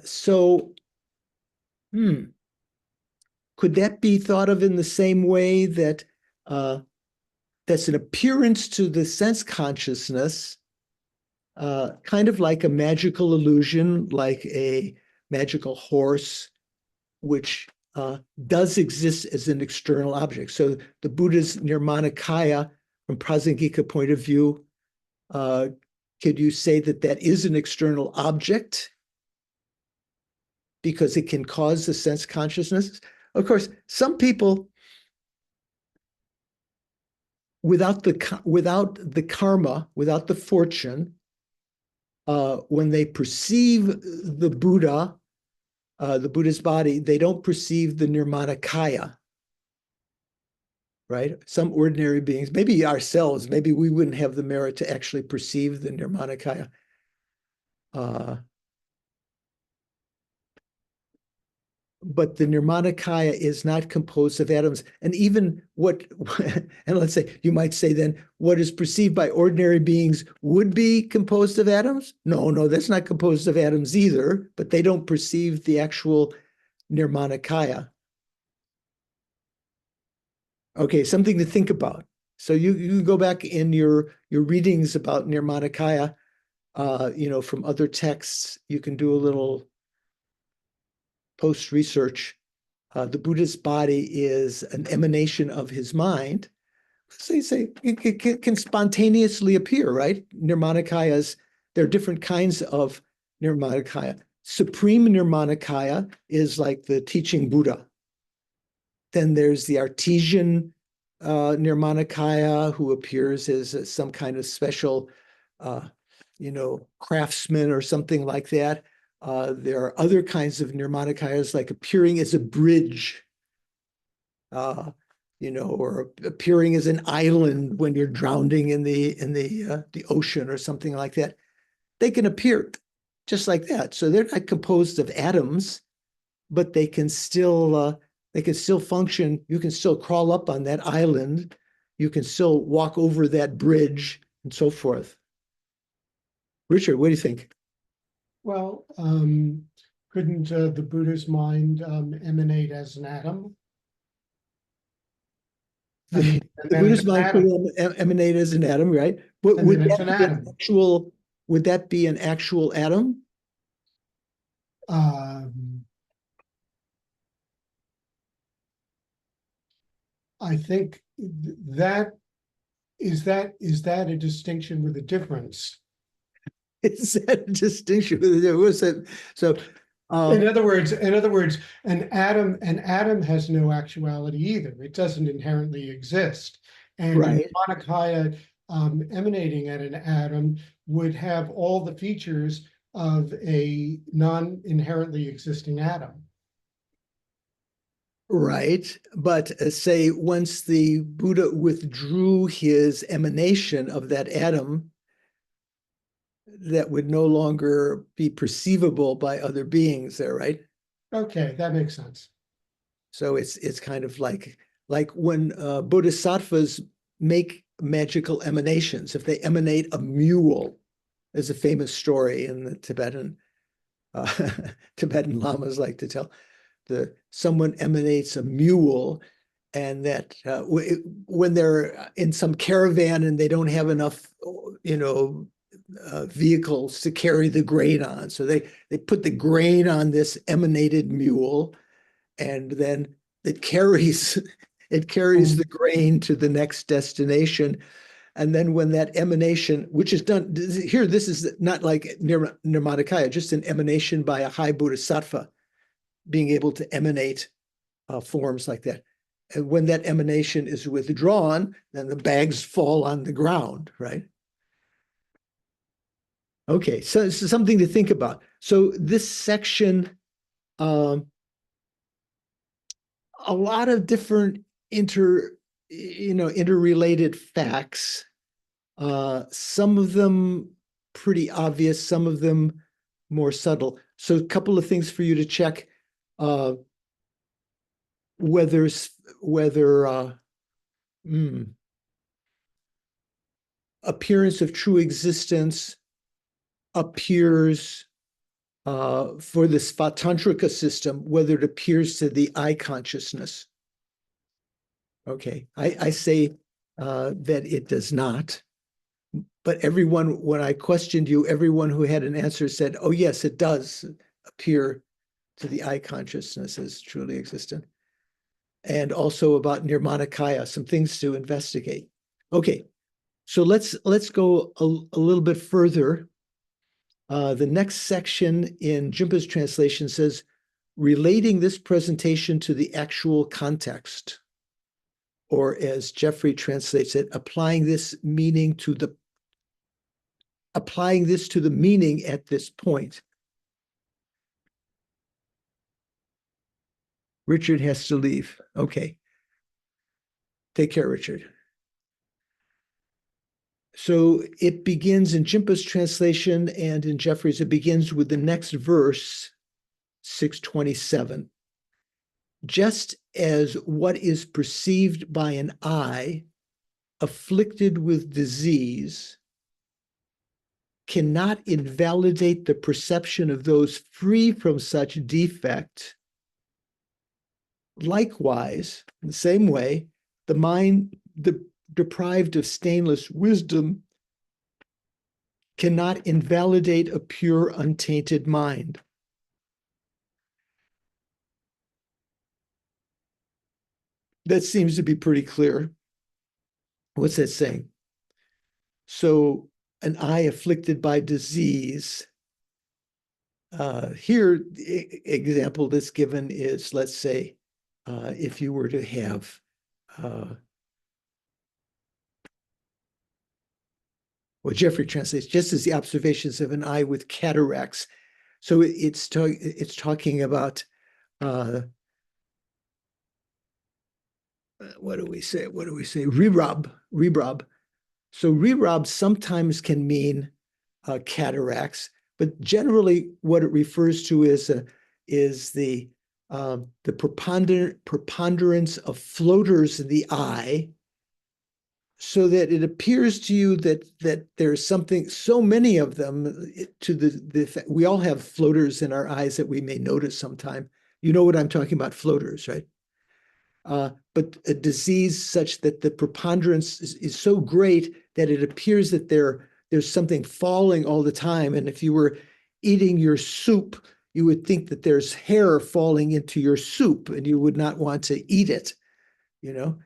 that be thought of in the same way that that's an appearance to the sense consciousness, kind of like a magical illusion, like a magical horse, which does exist as an external object. So the Buddha's Nirmanakaya, from Prasangika point of view, could you say that that is an external object because it can cause the sense consciousness? Of course, some people, without the karma, without the fortune, when they perceive the Buddha, the Buddha's body, they don't perceive the Nirmanakaya, right? Some ordinary beings, maybe ourselves, maybe we wouldn't have the merit to actually perceive the Nirmanakaya. But the Nirmanakaya is not composed of atoms. And even and let's say, you might say then, what is perceived by ordinary beings would be composed of atoms? No, that's not composed of atoms either, but they don't perceive the actual Nirmanakaya. Okay, something to think about. So you go back in your readings about Nirmanakaya, from other texts, you can do a little post-research. The Buddha's body is an emanation of his mind. Say it can spontaneously appear, right? Nirmanakayas, there are different kinds of Nirmanakaya. Supreme Nirmanakaya is like the teaching Buddha. Then there's the artesian Nirmanakaya, who appears as some kind of special, craftsman or something like that. There are other kinds of Nirmanakayas, like appearing as a bridge, or appearing as an island when you're drowning in the ocean or something like that. They can appear just like that. So they're not composed of atoms, but they can still function. You can still crawl up on that island. You can still walk over that bridge and so forth. Richard, what do you think? Well, couldn't the Buddha's mind emanate as an atom? The Buddha's mind could emanate as an atom, right? Would that be an actual atom? I think that is a distinction with a difference. Is that a distinction with a difference? So, in other words, an atom has no actuality either. It doesn't inherently exist. And right. Nirmanakaya emanating at an atom would have all the features of a non-inherently existing atom. Right. But say once the Buddha withdrew his emanation of that atom, that would no longer be perceivable by other beings there, right? Okay, that makes sense. So it's kind of like when bodhisattvas make magical emanations. If they emanate a mule, there's a famous story in the Tibetan lamas like to tell. Someone emanates a mule, and that when they're in some caravan and they don't have enough, vehicles to carry the grain on, so they put the grain on this emanated mule, and then it carries the grain to the next destination. And then when that emanation, which is done here, this is not like nirmanakaya, just an emanation by a high bodhisattva being able to emanate forms like that. And when that emanation is withdrawn, then the bags fall on the ground, right? Okay, so it's something to think about. So this section, a lot of different interrelated facts. Some of them pretty obvious, some of them more subtle. So a couple of things for you to check. Whether appearance of true existence appears for the Svatantrika system, whether it appears to the I consciousness. Okay, I say that it does not. But everyone, when I questioned you, everyone who had an answer said, oh, yes, it does appear to the I consciousness as truly existent. And also about nirmanakaya, some things to investigate. Okay, so let's go a little bit further. The next section in Jhumpa's translation says, relating this presentation to the actual context, or as Jeffrey translates it, applying this to the meaning at this point. Richard has to leave. Okay. Take care, Richard. So it begins in Jhumpa's translation and in Jeffrey's, it begins with the next verse, 627. Just as what is perceived by an eye afflicted with disease cannot invalidate the perception of those free from such defect, likewise, in the same way, the mind deprived of stainless wisdom cannot invalidate a pure, untainted mind. That seems to be pretty clear. What's that saying? So an eye afflicted by disease. Here, the example that's given is, let's say, if you were to have well, Jeffrey translates, just as the observations of an eye with cataracts. So it's talking about what do we say? Rerob. So rerob sometimes can mean cataracts, but generally what it refers to is the preponderance of floaters in the eye, so that it appears to you that there's something, so many of them, we all have floaters in our eyes that we may notice sometime. You know what I'm talking about, floaters, right? But a disease such that the preponderance is so great that it appears that there's something falling all the time. And if you were eating your soup, you would think that there's hair falling into your soup and you would not want to eat it, you know?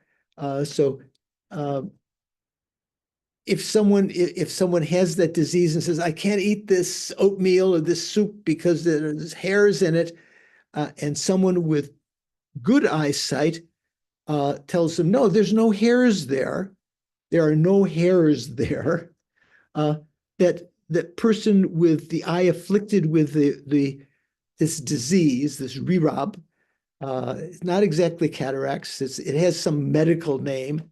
If someone has that disease and says, I can't eat this oatmeal or this soup because there's hairs in it, and someone with good eyesight tells them, no, there's no hairs there. There are no hairs there. That person with the eye afflicted with this disease, this rerob, it's not exactly cataracts. It has some medical name,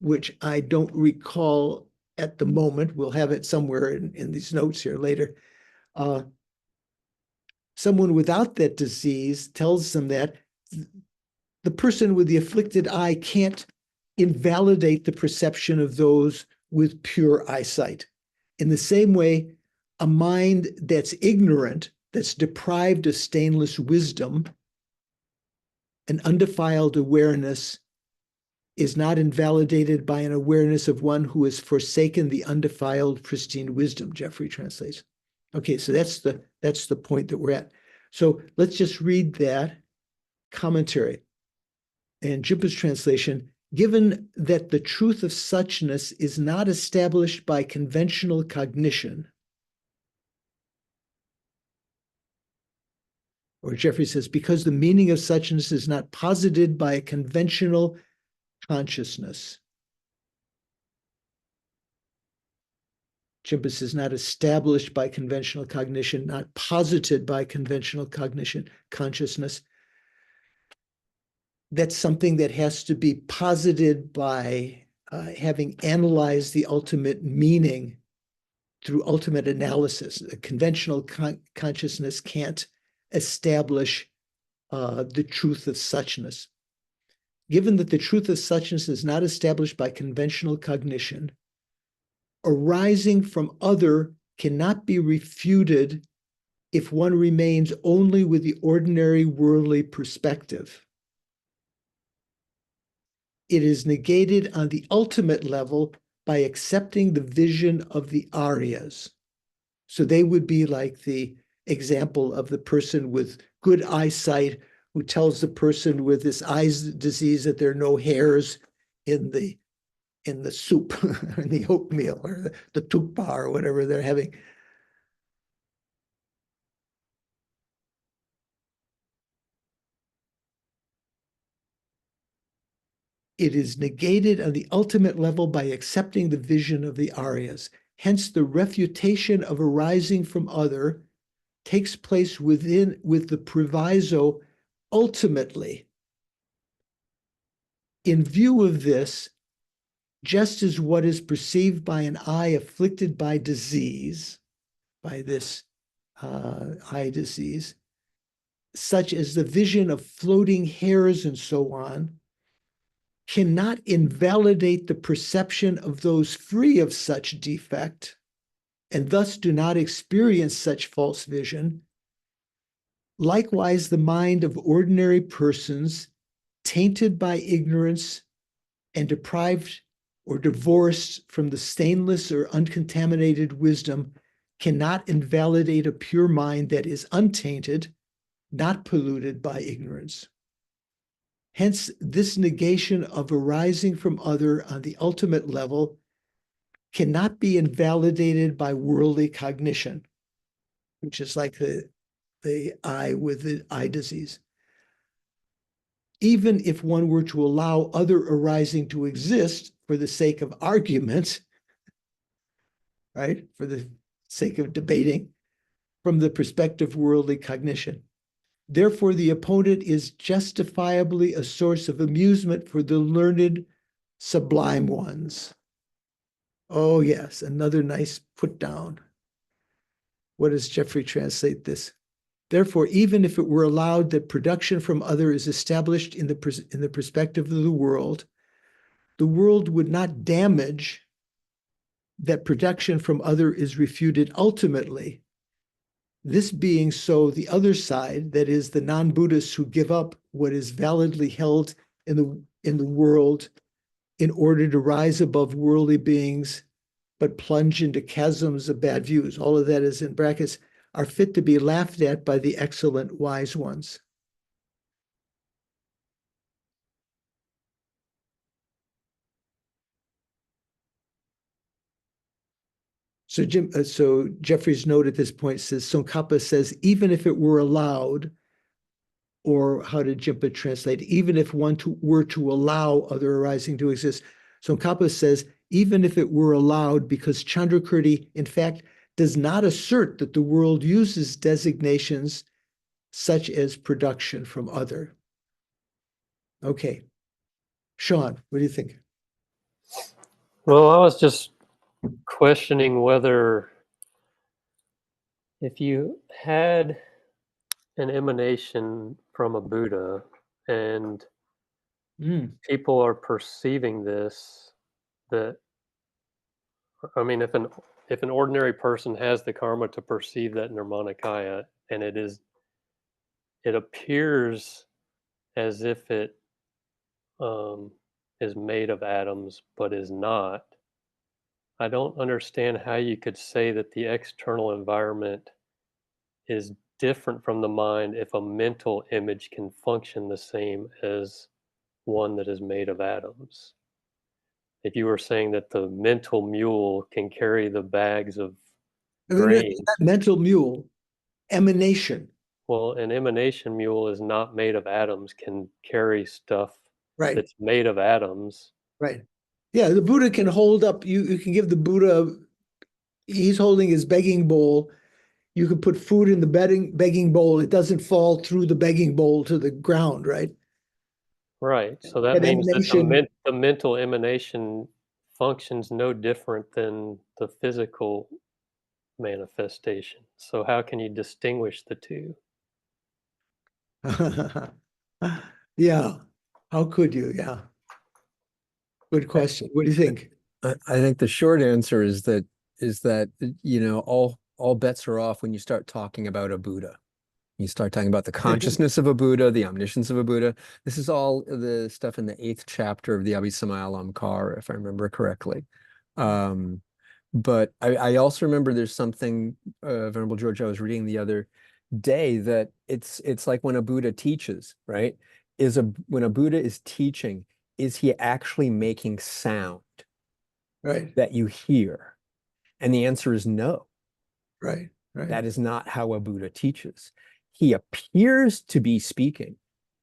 which I don't recall at the moment. We'll have it somewhere in these notes here later. Someone without that disease tells them that the person with the afflicted eye can't invalidate the perception of those with pure eyesight. In the same way, a mind that's ignorant, that's deprived of stainless wisdom, an undefiled awareness is not invalidated by an awareness of one who has forsaken the undefiled, pristine wisdom, Jeffrey translates. Okay, so that's the point that we're at. So let's just read that commentary. And Jhumpa's translation, Given that the truth of suchness is not established by conventional cognition, or Jeffrey says, because the meaning of suchness is not posited by a conventional consciousness. Chimpa says, not established by conventional cognition, not posited by conventional cognition, consciousness. That's something that has to be posited by having analyzed the ultimate meaning through ultimate analysis. A conventional consciousness can't establish the truth of suchness. Given that the truth of suchness is not established by conventional cognition, arising from other cannot be refuted if one remains only with the ordinary worldly perspective. It is negated on the ultimate level by accepting the vision of the Aryas. So they would be like the example of the person with good eyesight who tells the person with this eye disease that there are no hairs in the soup, in the oatmeal, or the tukpa, or whatever they're having. It is negated on the ultimate level by accepting the vision of the Aryas. Hence, the refutation of arising from other takes place with the proviso ultimately. In view of this, just as what is perceived by an eye afflicted by disease, by this eye disease, such as the vision of floating hairs and so on, cannot invalidate the perception of those free of such defect, and thus do not experience such false vision. Likewise, the mind of ordinary persons, tainted by ignorance and deprived or divorced from the stainless or uncontaminated wisdom, cannot invalidate a pure mind that is untainted, not polluted by ignorance. Hence, this negation of arising from other on the ultimate level cannot be invalidated by worldly cognition, which is like the eye with the eye disease. Even if one were to allow other arising to exist for the sake of argument, right, for the sake of debating, from the perspective of worldly cognition. Therefore, the opponent is justifiably a source of amusement for the learned sublime ones. Oh, yes, another nice put down. What does Jeffrey translate this? Therefore, even if it were allowed that production from other is established in the perspective of the world would not damage that production from other is refuted ultimately. This being so, the other side, that is the non-Buddhists who give up what is validly held in the world in order to rise above worldly beings, but plunge into chasms of bad views, all of that is in brackets, are fit to be laughed at by the excellent wise ones. So Jeffrey's note at this point says, Tsongkhapa says, even if it were allowed, or how did Jimpa translate, even if one were to allow other arising to exist. Tsongkhapa says, even if it were allowed, because Chandrakirti, in fact, does not assert that the world uses designations such as production from other. Okay. Sean, what do you think? Well, I was just questioning whether if you had an emanation from a Buddha and people are perceiving this, that, I mean, if an ordinary person has the karma to perceive that nirmanakaya, and it appears as if it is made of atoms but is not, I don't understand how you could say that the external environment is different from the mind if a mental image can function the same as one that is made of atoms. If you were saying that the mental mule can carry the bags of grain, not mental mule, emanation. well, an emanation mule is not made of atoms, can carry stuff Right. that's made of atoms. Right. Yeah, the Buddha can hold up, you can give the Buddha, he's holding his begging bowl. You can put food in the begging bowl. It doesn't fall through the begging bowl to the ground, right? Right. So that That means that emanation, the mental emanation functions no different than the physical manifestation. So how can you distinguish the two? yeah. How could you? Yeah. Good question. What do you think? I think the short answer is that you know, all bets are off when you start talking about a Buddha. You start talking about the consciousness of a Buddha, the omniscience of a Buddha. This is all the stuff in the 8th chapter of the Abhisamayalankara, if I remember correctly. But I also remember there's something, Venerable George, I was reading the other day, that it's like when a Buddha teaches, right? When a Buddha is teaching, is he actually making sound Right. that you hear? And the answer is no. Right. Right. That is not how a Buddha teaches. He appears to be speaking,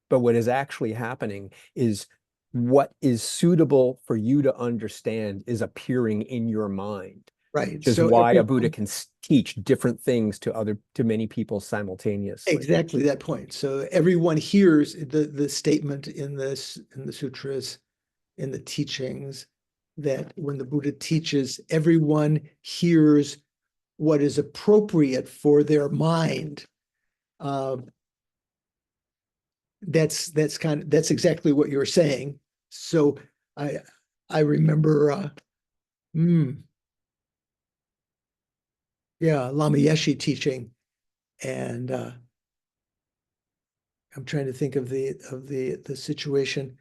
but what is actually happening is what is suitable for you to understand is appearing in your mind. Right. Which is So why a Buddha can teach different things to many people simultaneously. exactly that point. So everyone hears the statement in the sutras, in the teachings, that when the Buddha teaches, everyone hears what is appropriate for their mind. That's exactly what you're saying. So I remember Lama Yeshe teaching, and I'm trying to think of the situation.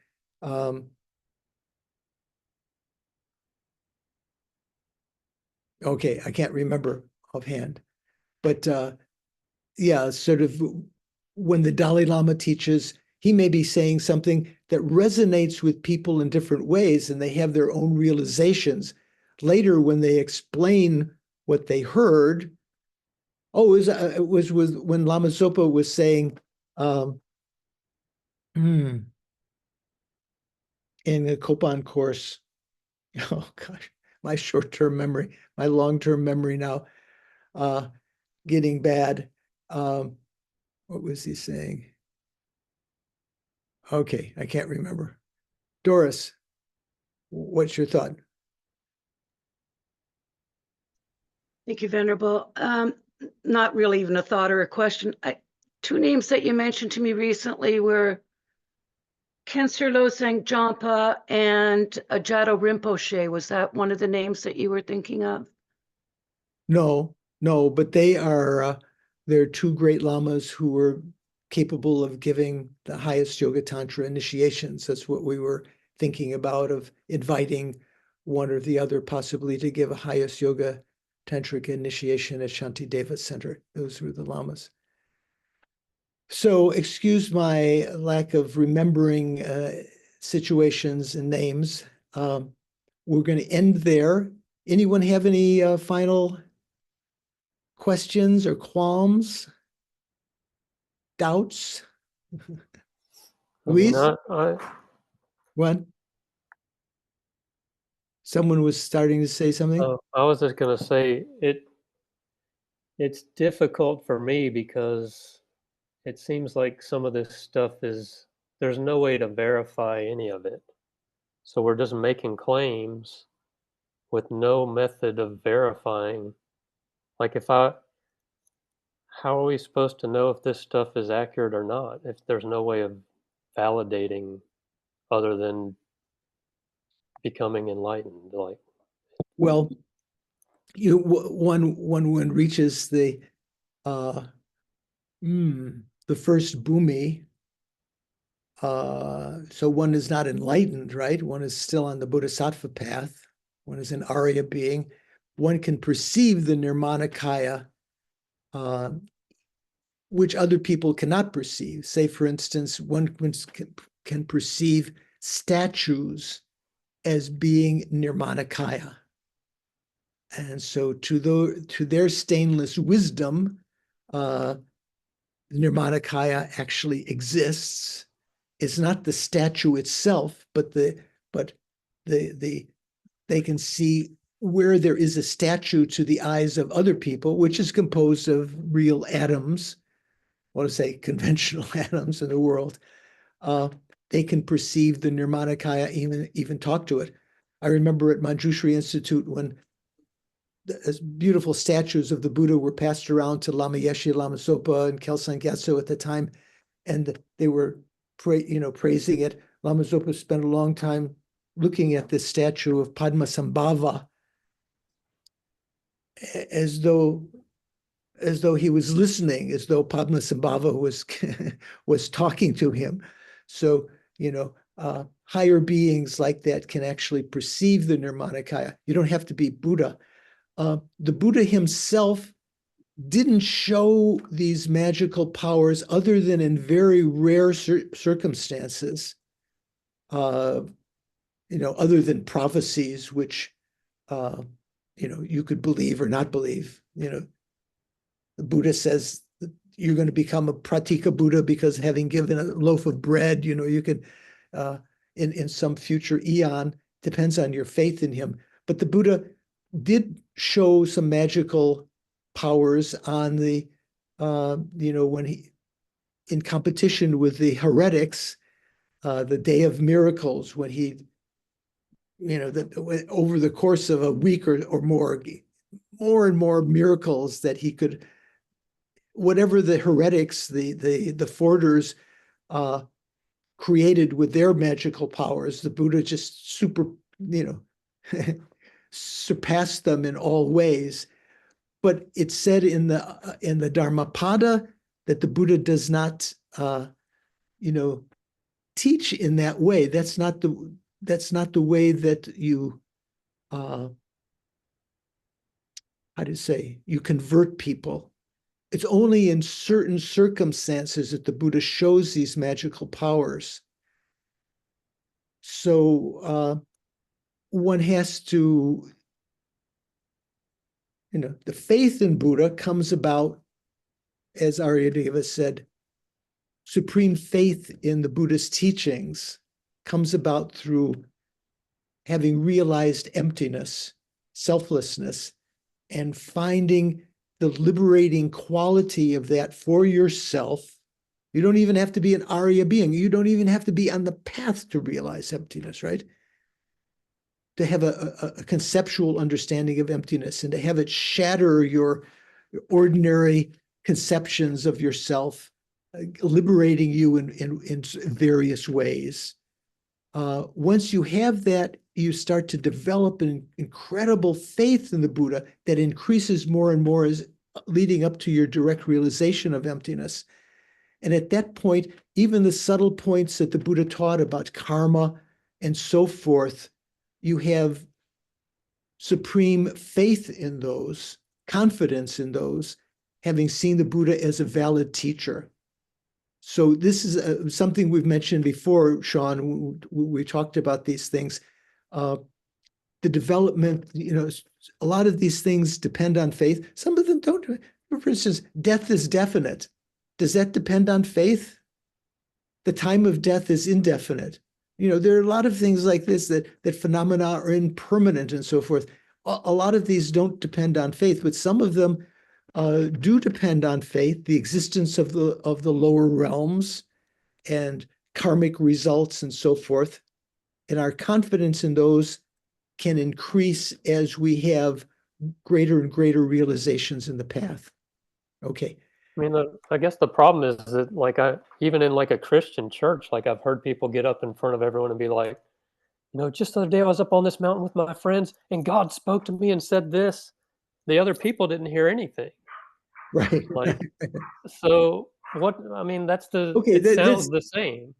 Okay, I can't remember offhand, but yeah, sort of when the Dalai Lama teaches, he may be saying something that resonates with people in different ways, and they have their own realizations. Later, when they explain what they heard, it was when Lama Zopa was saying, in the Kopan course, oh gosh, my short-term memory, my long-term memory now, getting bad. What was he saying? Okay, I can't remember. Doris, what's your thought? Thank you, Venerable. Not really even a thought or a question. Two names that you mentioned to me recently were Kensur Losang Jampa and Ajado Rinpoche. Was that one of the names that you were thinking of? No, but they're two great lamas who were capable of giving the highest Yoga Tantra initiations. That's what we were thinking about, of inviting one or the other possibly to give a highest Yoga Tantric initiation at Shantideva Center. Those were the lamas. So excuse my lack of remembering situations and names. We're going to end there. Anyone have any final questions or qualms, doubts? Luis? What? Someone was starting to say something? I was just going to say it's difficult for me because it seems like some of this stuff there's no way to verify any of it. So we're just making claims with no method of verifying. Like how are we supposed to know if this stuff is accurate or not if there's no way of validating other than becoming enlightened? Like, well, one reaches the first bhumi, so one is not enlightened, right? One is still on the Bodhisattva path. One is an Arya being. One can perceive the Nirmanakaya, which other people cannot perceive. Say, for instance, one can perceive statues as being nirmanakaya. And so to their stainless wisdom, nirmanakaya actually exists. It's not the statue itself, but they can see where there is a statue to the eyes of other people, which is composed of real atoms, I want to say conventional atoms in the world. They can perceive the nirmanakaya, even talk to it. I remember at Manjushri Institute when beautiful statues of the Buddha were passed around to Lama Yeshe, Lama Zopa, and Kelsang Gyatso at the time, and they were praising it. Lama Zopa spent a long time looking at this statue of Padmasambhava as though he was listening, as though Padmasambhava was talking to him. So, higher beings like that can actually perceive the nirmanakaya. You don't have to be Buddha. The Buddha himself didn't show these magical powers other than in very rare circumstances, other than prophecies, which, you could believe or not believe. The Buddha says that you're going to become a pratika Buddha because having given a loaf of bread, you could, in some future eon, depends on your faith in him. But the Buddha did show some magical powers on the, when he, in competition with the heretics, the Day of Miracles, when he, over the course of a week or more and more miracles that he could, whatever the heretics, the Forders created with their magical powers, the Buddha just surpassed them in all ways. But it's said in the Dharmapada that the Buddha does not, teach in that way. That's not the way that you, how to say, you convert people. It's only in certain circumstances that the Buddha shows these magical powers. So one has to, the faith in Buddha comes about, as Aryadeva said, supreme faith in the Buddhist teachings comes about through having realized emptiness, selflessness, and finding the liberating quality of that for yourself. You don't even have to be an Arya being. You don't even have to be on the path to realize emptiness, right? To have a conceptual understanding of emptiness and to have it shatter your ordinary conceptions of yourself, liberating you in various ways. Once you have that, you start to develop an incredible faith in the Buddha that increases more and more as leading up to your direct realization of emptiness. And at that point, even the subtle points that the Buddha taught about karma and so forth, you have supreme faith in those, confidence in those, having seen the Buddha as a valid teacher. So this is something we've mentioned before, Sean. We talked about these things. The development, a lot of these things depend on faith. Some of them don't. For instance, death is definite. Does that depend on faith? The time of death is indefinite. There are a lot of things like this that phenomena are impermanent and so forth. A lot of these don't depend on faith, but some of them do depend on faith, the existence of the lower realms and karmic results and so forth. And our confidence in those can increase as we have greater and greater realizations in the path. Okay. I mean, I guess the problem is that, even in a Christian church, I've heard people get up in front of everyone and be like, just the other day I was up on this mountain with my friends and God spoke to me and said this. The other people didn't hear anything. Right. So what, okay, it sounds the same.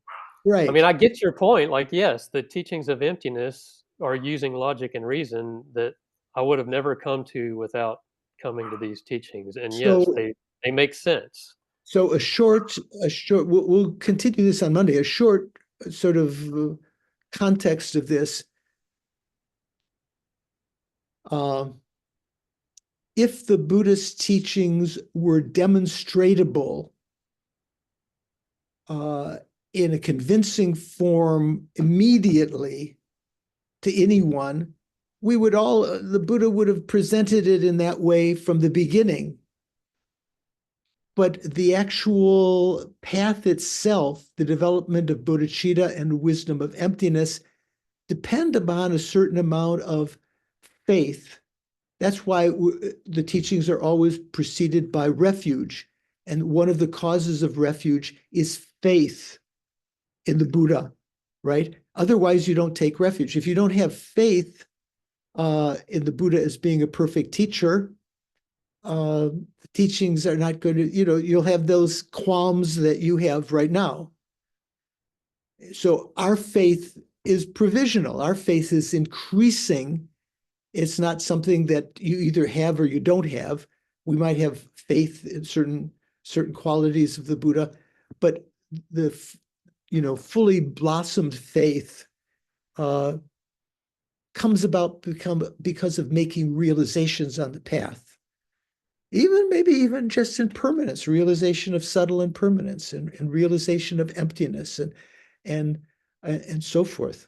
Right. I mean, I get your point. Yes, the teachings of emptiness are using logic and reason that I would have never come to without coming to these teachings. And yes, they make sense. So a short, we'll continue this on Monday, a short sort of context of this, if the Buddhist teachings were demonstratable in a convincing form immediately to anyone, the Buddha would have presented it in that way from the beginning. But the actual path itself, the development of bodhicitta and wisdom of emptiness, depend upon a certain amount of faith. That's why the teachings are always preceded by refuge. And one of the causes of refuge is faith in the Buddha, right? Otherwise, you don't take refuge. If you don't have faith in the Buddha as being a perfect teacher, the teachings are not going to, you'll have those qualms that you have right now. So our faith is provisional. Our faith is increasing. It's not something that you either have or you don't have. We might have faith in certain qualities of the Buddha, but the fully blossomed faith comes about because of making realizations on the path. Maybe even just impermanence, realization of subtle impermanence and realization of emptiness and so forth.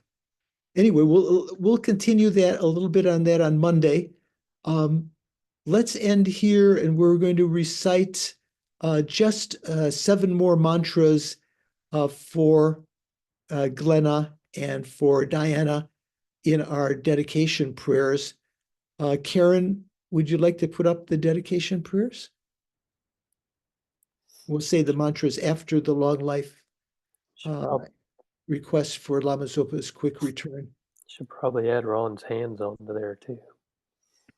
Anyway, we'll continue that a little bit on that on Monday. Let's end here, and we're going to recite just 7 more mantras for Glenna and for Diana in our dedication prayers. Karen, would you like to put up the dedication prayers? We'll say the mantras after the long life request for Lama Zopa's quick return. Should probably add Ron's hands onto there too.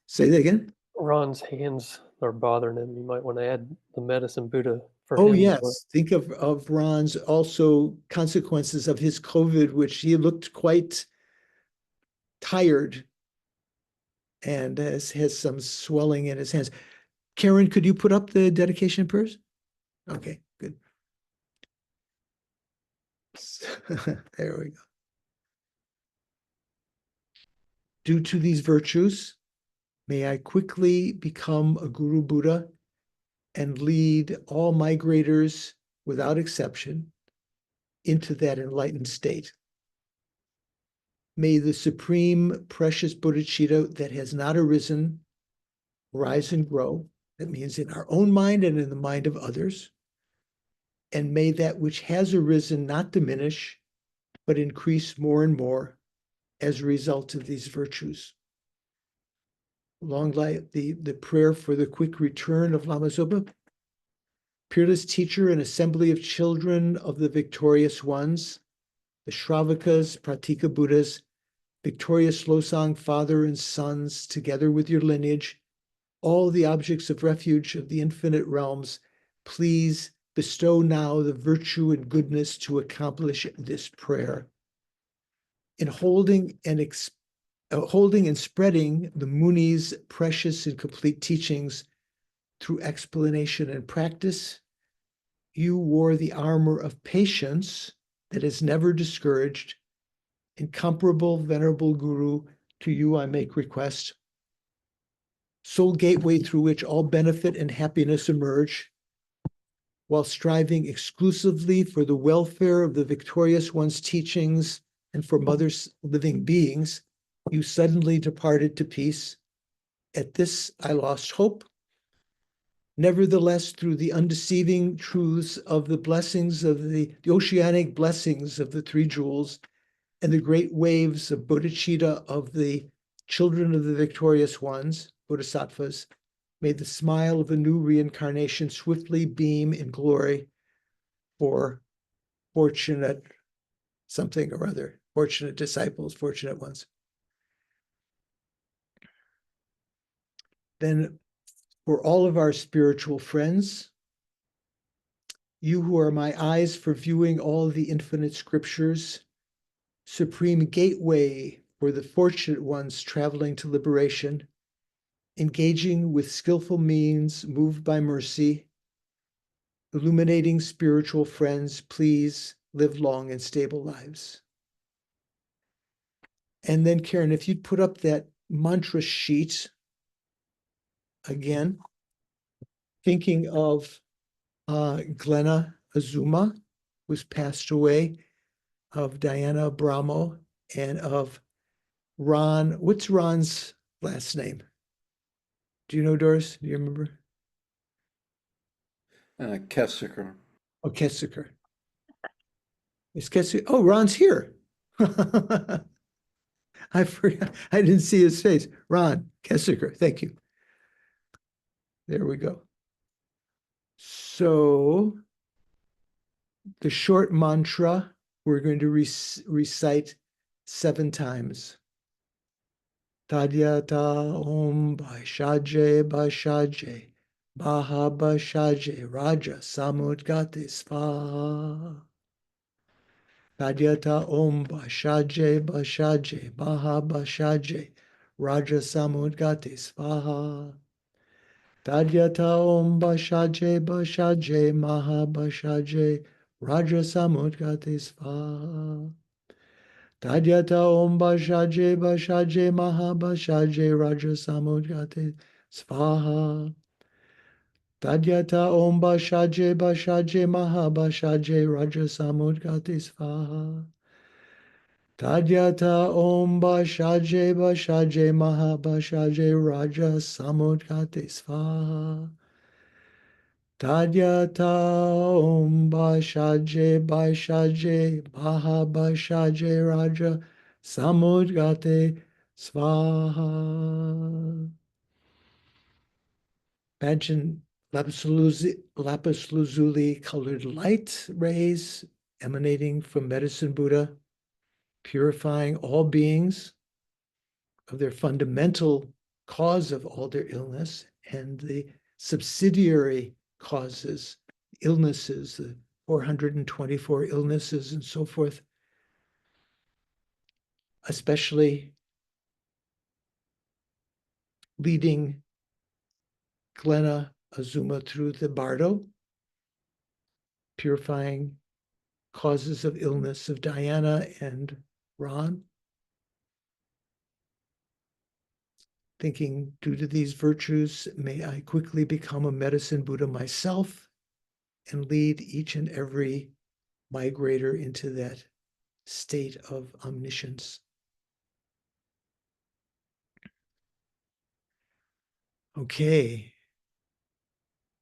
Say that again? Ron's hands are bothering him. You might want to add the medicine Buddha for Oh, him. yes. Think of Ron's also consequences of his COVID, which he looked quite tired and has some swelling in his hands. Karen, could you put up the dedication prayers? Okay, good. There we go. Due to these virtues, may I quickly become a Guru Buddha and lead all migrators without exception into that enlightened state. May the supreme precious bodhicitta that has not arisen rise and grow. That means in our own mind and in the mind of others. And may that which has arisen not diminish, but increase more and more as a result of these virtues. Long life, the prayer for the quick return of Lama Zopa. Peerless teacher and assembly of children of the victorious ones, the Shravakas, Pratika Buddhas, victorious Losang father and sons, together with your lineage, all the objects of refuge of the infinite realms, please bestow now the virtue and goodness to accomplish this prayer. In holding and spreading the Muni's precious and complete teachings through explanation and practice, you wore the armor of patience that is never discouraged. Incomparable, venerable Guru, to you I make request. Sole gateway through which all benefit and happiness emerge, while striving exclusively for the welfare of the victorious one's teachings and for mother's living beings, you suddenly departed to peace. At this I lost hope. Nevertheless, through the undeceiving truths of the blessings of the oceanic blessings of the 3 jewels and the great waves of bodhicitta of the children of the victorious ones, bodhisattvas, may the smile of a new reincarnation swiftly beam in glory for fortunate something or other, fortunate disciples, fortunate ones. Then for all of our spiritual friends, you who are my eyes for viewing all the infinite scriptures, supreme gateway for the fortunate ones traveling to liberation, engaging with skillful means, moved by mercy, illuminating spiritual friends, please live long and stable lives. And then Karen, if you'd put up that mantra sheet again, thinking of Glenna Azuma, who's passed away, of Diana Abramo, and of Ron. What's Ron's last name? Do you know, Doris? Do you remember? Kessiker. Oh, Kessiker. Is Kessiker? Oh, Ron's here. I forgot. I didn't see his face. Ron Kessiker. Thank you. There we go. So the short mantra we're going to recite 7 times. Tadyata Om Bashaje Bashaje Baha Bashaje Raja Samudgate Svaha. Tadyata Om Bashaje Bashaje Baha Bashaje Raja Samudgate Svaha. Tadyata Om Bashaje Bashaje Maha Bashaje Raja Samudgate Svaha. Tadyata Om Bashaje Bashaje Maha Bashaje Raja Samudgate Svaha. Tadyata Om Bashaje Bashaje Maha Bashaje Raja Samudgate Svaha. Tadyata Om Bashaje Bashaje Maha Bashaje Raja Samudgate Svaha. Tadyata Om Bashaje Bashaje Maha Bashaje Raja Samudgate Svaha. Imagine lapis lazuli colored light rays emanating from Medicine Buddha, purifying all beings of their fundamental cause of all their illness and the subsidiary causes, illnesses, the 424 illnesses and so forth, especially leading Glenna Azuma through the bardo, purifying causes of illness of Diana and Ron, thinking, due to these virtues, may I quickly become a medicine Buddha myself and lead each and every migrator into that state of omniscience. Okay.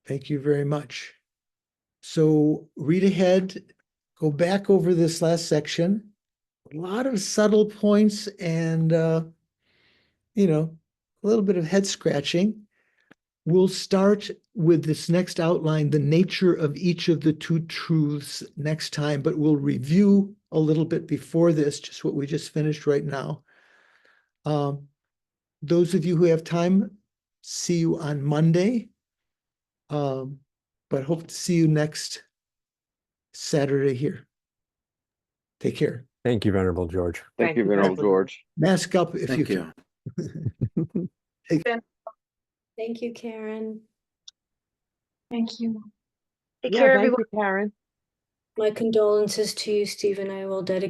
Thank you very much. So read ahead, go back over this last section. A lot of subtle points and, a little bit of head scratching. We'll start with this next outline, the nature of each of the 2 truths next time, but we'll review a little bit before this, just what we just finished right now. Those of you who have time, see you on Monday, but hope to see you next Saturday here. Take care. Thank you, Venerable George. Thank you, Venerable George. Mask up if you Thank you. can. Thank you, Karen. Thank you. Take Yeah, care, thank everyone. you, Karen. My condolences to you, Stephen. I will dedicate